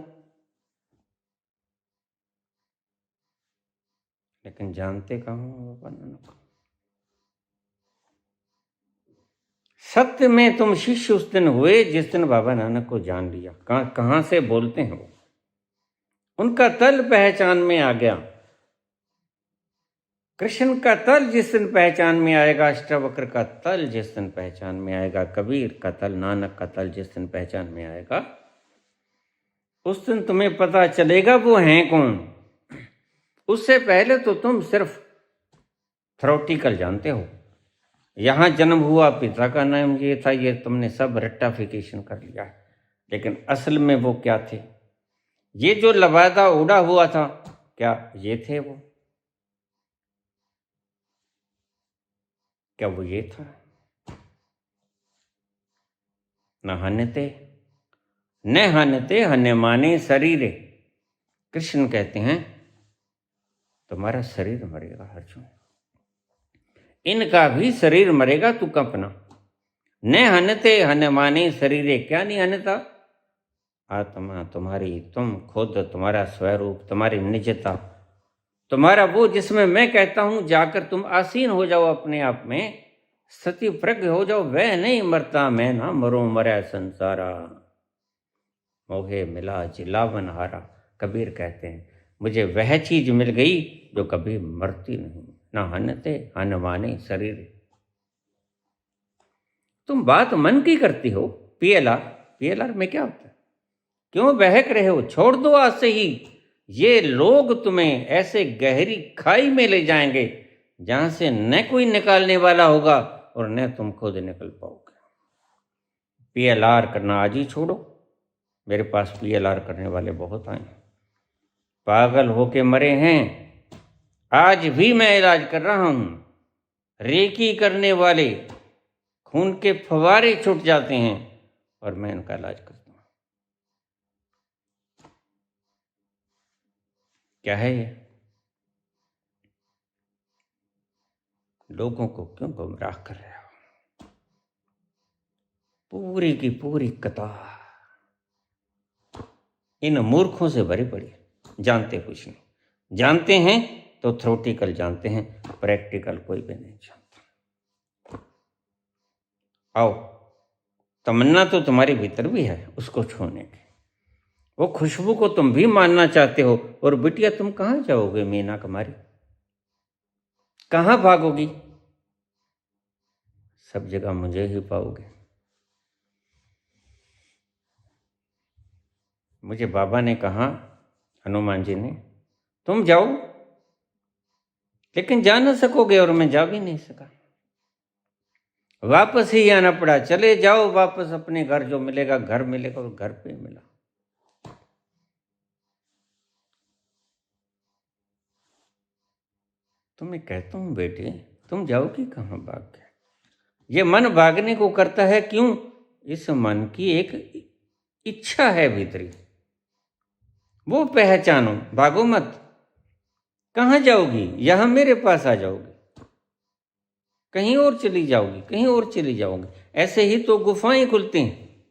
लेकिन जानते कहां हो बाबा नानक को? सत्य में तुम शिष्य उस दिन हुए जिस दिन बाबा नानक को जान लिया। कहां से बोलते हैं वो? उनका तल पहचान में आ गया। कृष्ण का तल जिस दिन पहचान में आएगा, अष्टावक्र का तल जिस दिन पहचान में आएगा, कबीर का तल, नानक का तल जिस दिन पहचान में आएगा, उस दिन तुम्हें पता चलेगा वो हैं कौन। उससे पहले तो तुम सिर्फ थ्योरेटिकल जानते हो। यहां जन्म हुआ, पिता का नाम ये था, ये तुमने सब रट्टाफिकेशन कर लिया। लेकिन असल में वो क्या थे? ये जो लबादा उड़ा हुआ था, क्या ये थे वो? क्या वो ये था? न हन्यते न हन्यते हन्यमाने शरीरे। कृष्ण कहते हैं तुम्हारा शरीर मरेगा अर्जुन, इनका भी शरीर मरेगा, तू कल्पना। न हन्यते हन्यमाने शरीरे, क्या नहीं हन्यता? आत्मा तुम्हारी, तुम खुद, तुम्हारा स्वरूप, तुम्हारी निजता, तुम्हारा वो जिसमें मैं कहता हूं जाकर तुम आसीन हो जाओ अपने आप में, सती प्रज्ञ हो जाओ, वह नहीं मरता, मैं ना मरूं मरै संसारा, मोहे मिला जिलावन हारा। कबीर कहते हैं मुझे वह चीज मिल गई जो कभी मरती नहीं, ना हन्यते हन्यमाने शरीर। तुम बात मन की करती हो। पीएलआर, पीएलआर में क्या होता है? क्यों बहक रहे हो? छोड़ दो आज से ही। ये लोग तुम्हें ऐसे गहरी खाई में ले जाएंगे जहां से न कोई निकालने वाला होगा और न तुम खुद निकल पाओगे। पीएलआर करना आज ही छोड़ो। मेरे पास पीएलआर करने वाले बहुत आए, पागल होके मरे हैं, आज भी मैं इलाज कर रहा हूं। रेकी करने वाले खून के फवारे छूट जाते हैं और मैं इनका इलाज करता हूं। क्या है ये? लोगों को क्यों गुमराह कर रहे हो? पूरी की पूरी कतार इन मूर्खों से भरी पड़ी, जानते कुछ नहीं। जानते हैं तो थ्योरेटिकल जानते हैं, प्रैक्टिकल कोई भी नहीं जानता। आओ, तमन्ना तो तुम्हारे भीतर भी है उसको छूने की। वो खुशबू को तुम भी मानना चाहते हो। और बिटिया तुम कहाँ जाओगे मीना कुमारी? कहाँ भागोगी? सब जगह मुझे ही पाओगे। मुझे बाबा ने कहा, हनुमान जी ने, तुम जाओ, लेकिन जा ना सकोगे, और मैं जा भी नहीं सका। वापस ही आना पड़ा। चले जाओ वापस अपने घर, जो मिलेगा घर मिलेगा, और घर पे मिला। तो मैं कहता हूं बेटे, तुम जाओगी कहाँ भाग के? ये मन भागने को करता है क्यों? इस मन की एक इच्छा है भीतरी, वो पहचानो। भागो मत। कहाँ जाओगी? यहां मेरे पास आ जाओगी, कहीं और चली जाओगी, कहीं और चली जाओगी। ऐसे ही तो गुफाएं खुलती हैं,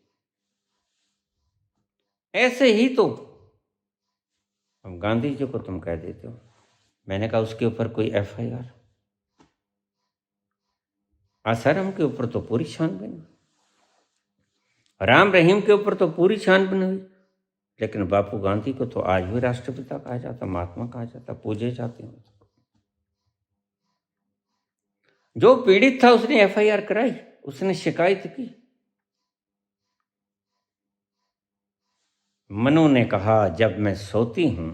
ऐसे ही तो। अब गांधी जी को तुम कह देते हो, मैंने कहा उसके ऊपर कोई एफआईआर? आसाराम के ऊपर तो पूरी छानबीन, राम रहीम के ऊपर तो पूरी छानबीन हुई, लेकिन बापू गांधी को तो आज भी राष्ट्रपिता कहा जाता, महात्मा कहा जाता, पूजे जाते हैं। जो पीड़ित था उसने एफआईआर कराई, उसने शिकायत की। मनु ने कहा, जब मैं सोती हूं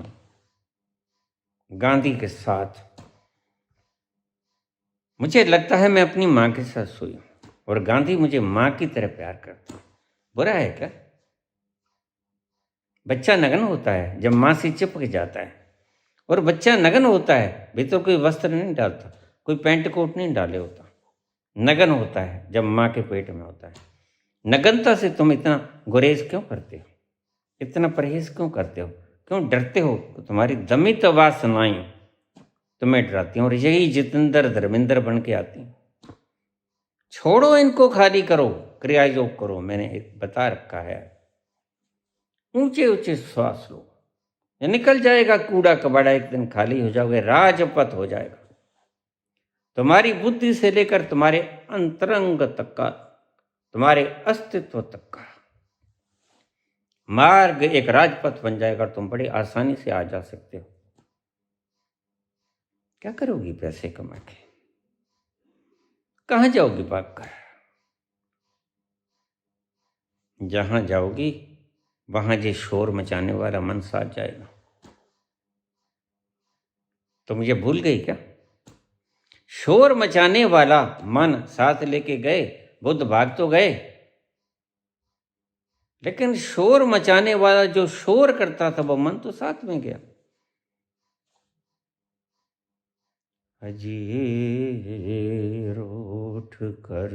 गांधी के साथ, मुझे लगता है मैं अपनी मां के साथ सोई हूं और गांधी मुझे मां की तरह प्यार करता है। बुरा है क्या? बच्चा नग्न होता है जब मां से चिपक जाता है, और बच्चा नग्न होता है, भीतर कोई वस्त्र नहीं डालता, कोई पैंट कोट नहीं डाले होता, नग्न होता है जब मां के पेट में होता है। नग्नता से तुम इतना गुरेज क्यों करते हो? इतना परहेज क्यों करते हो? क्यों डरते हो? तुम्हारी दमित वासनाएं तुम्हें डराती हैं, और यही जितेंद्र धर्मेंद्र बन के आती हैं। छोड़ो इनको, खाली करो, क्रिया योग करो। मैंने एक बता रखा है, ऊंचे ऊंचे श्वास लो, ये निकल जाएगा कूड़ा कबाड़ा, एक दिन खाली हो जाओगे, राजपथ हो जाएगा। तुम्हारी बुद्धि से लेकर तुम्हारे अंतरंग तक का, तुम्हारे अस्तित्व तक का मार्ग एक राजपथ बन जाएगा, तुम बड़ी आसानी से आ जा सकते हो। क्या करोगी पैसे कमा के? कहां जाओगी भागकर? जहां जाओगी वहां ये शोर मचाने वाला मन साथ जाएगा। तो मुझे भूल गई क्या? शोर मचाने वाला मन साथ लेके गए, बुद्ध भाग तो गए, लेकिन शोर मचाने वाला जो शोर करता था वो मन तो साथ में गया। अजीर उठ कर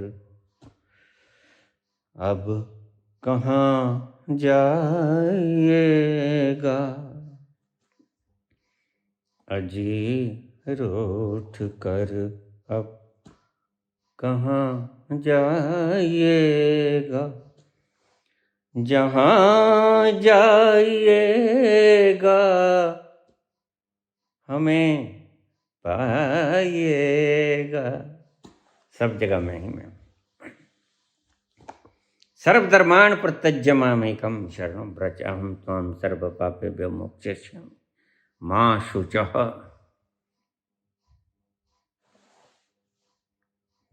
अब कहाँ जाइएगा, अजीर उठ कर अब कहाँ जाइएगा, जहाँ जाइएगा हमें पाइएगा। सब जगह मैं ही मैं। सर्वधर्मान् प्रत्यज्य मामेकं शरणं व्रज अहं त्वां सर्वपापेभ्यो मोक्षयिष्यामि मा शुचः।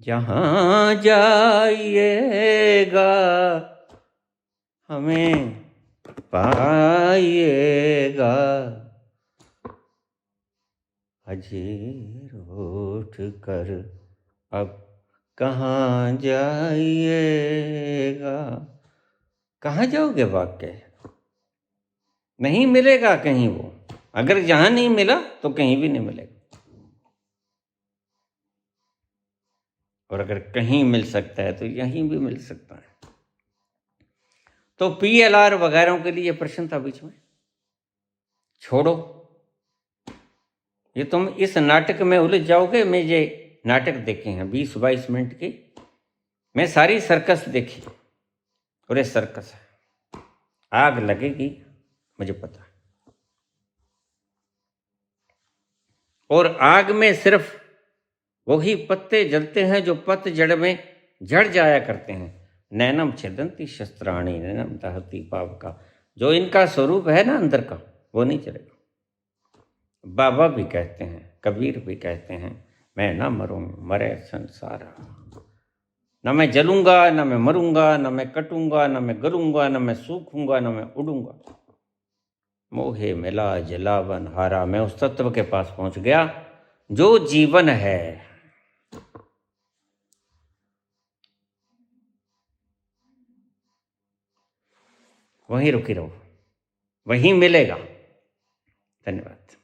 जहाँ जाइएगा हमें पाइएगा, अजीर उठ कर अब कहाँ जाइएगा। कहाँ जाओगे वाक्य, नहीं मिलेगा कहीं वो। अगर जहां नहीं मिला तो कहीं भी नहीं मिलेगा, और अगर कहीं मिल सकता है तो यहीं भी मिल सकता है। तो PLR वगैरह के लिए प्रश्न था बीच में, छोड़ो ये, तुम इस नाटक में उलझ जाओगे। मैं ये नाटक देखे हैं 20-22 मिनट की, मैं सारी सर्कस देखी, और ये सर्कस है, आग लगेगी मुझे पता है। और आग में सिर्फ वही पत्ते जलते हैं जो पतझड़ में झड़ जाया करते हैं। नैनम छिदंती शस्त्राणी नैनम दहती पावका, जो इनका स्वरूप है ना अंदर का, वो नहीं चलेगा। बाबा भी कहते हैं, कबीर भी कहते हैं, मैं ना मरूं मरे संसार, न मैं जलूंगा न मैं मरूंगा, न मैं कटूंगा न मैं गलूंगा, न मैं सूखूंगा न मैं उड़ूंगा। मोहे मिला जलावन हारा, मैं उस तत्व के पास पहुंच गया जो जीवन है। वहीं रुकी रहो, वहीं मिलेगा। धन्यवाद।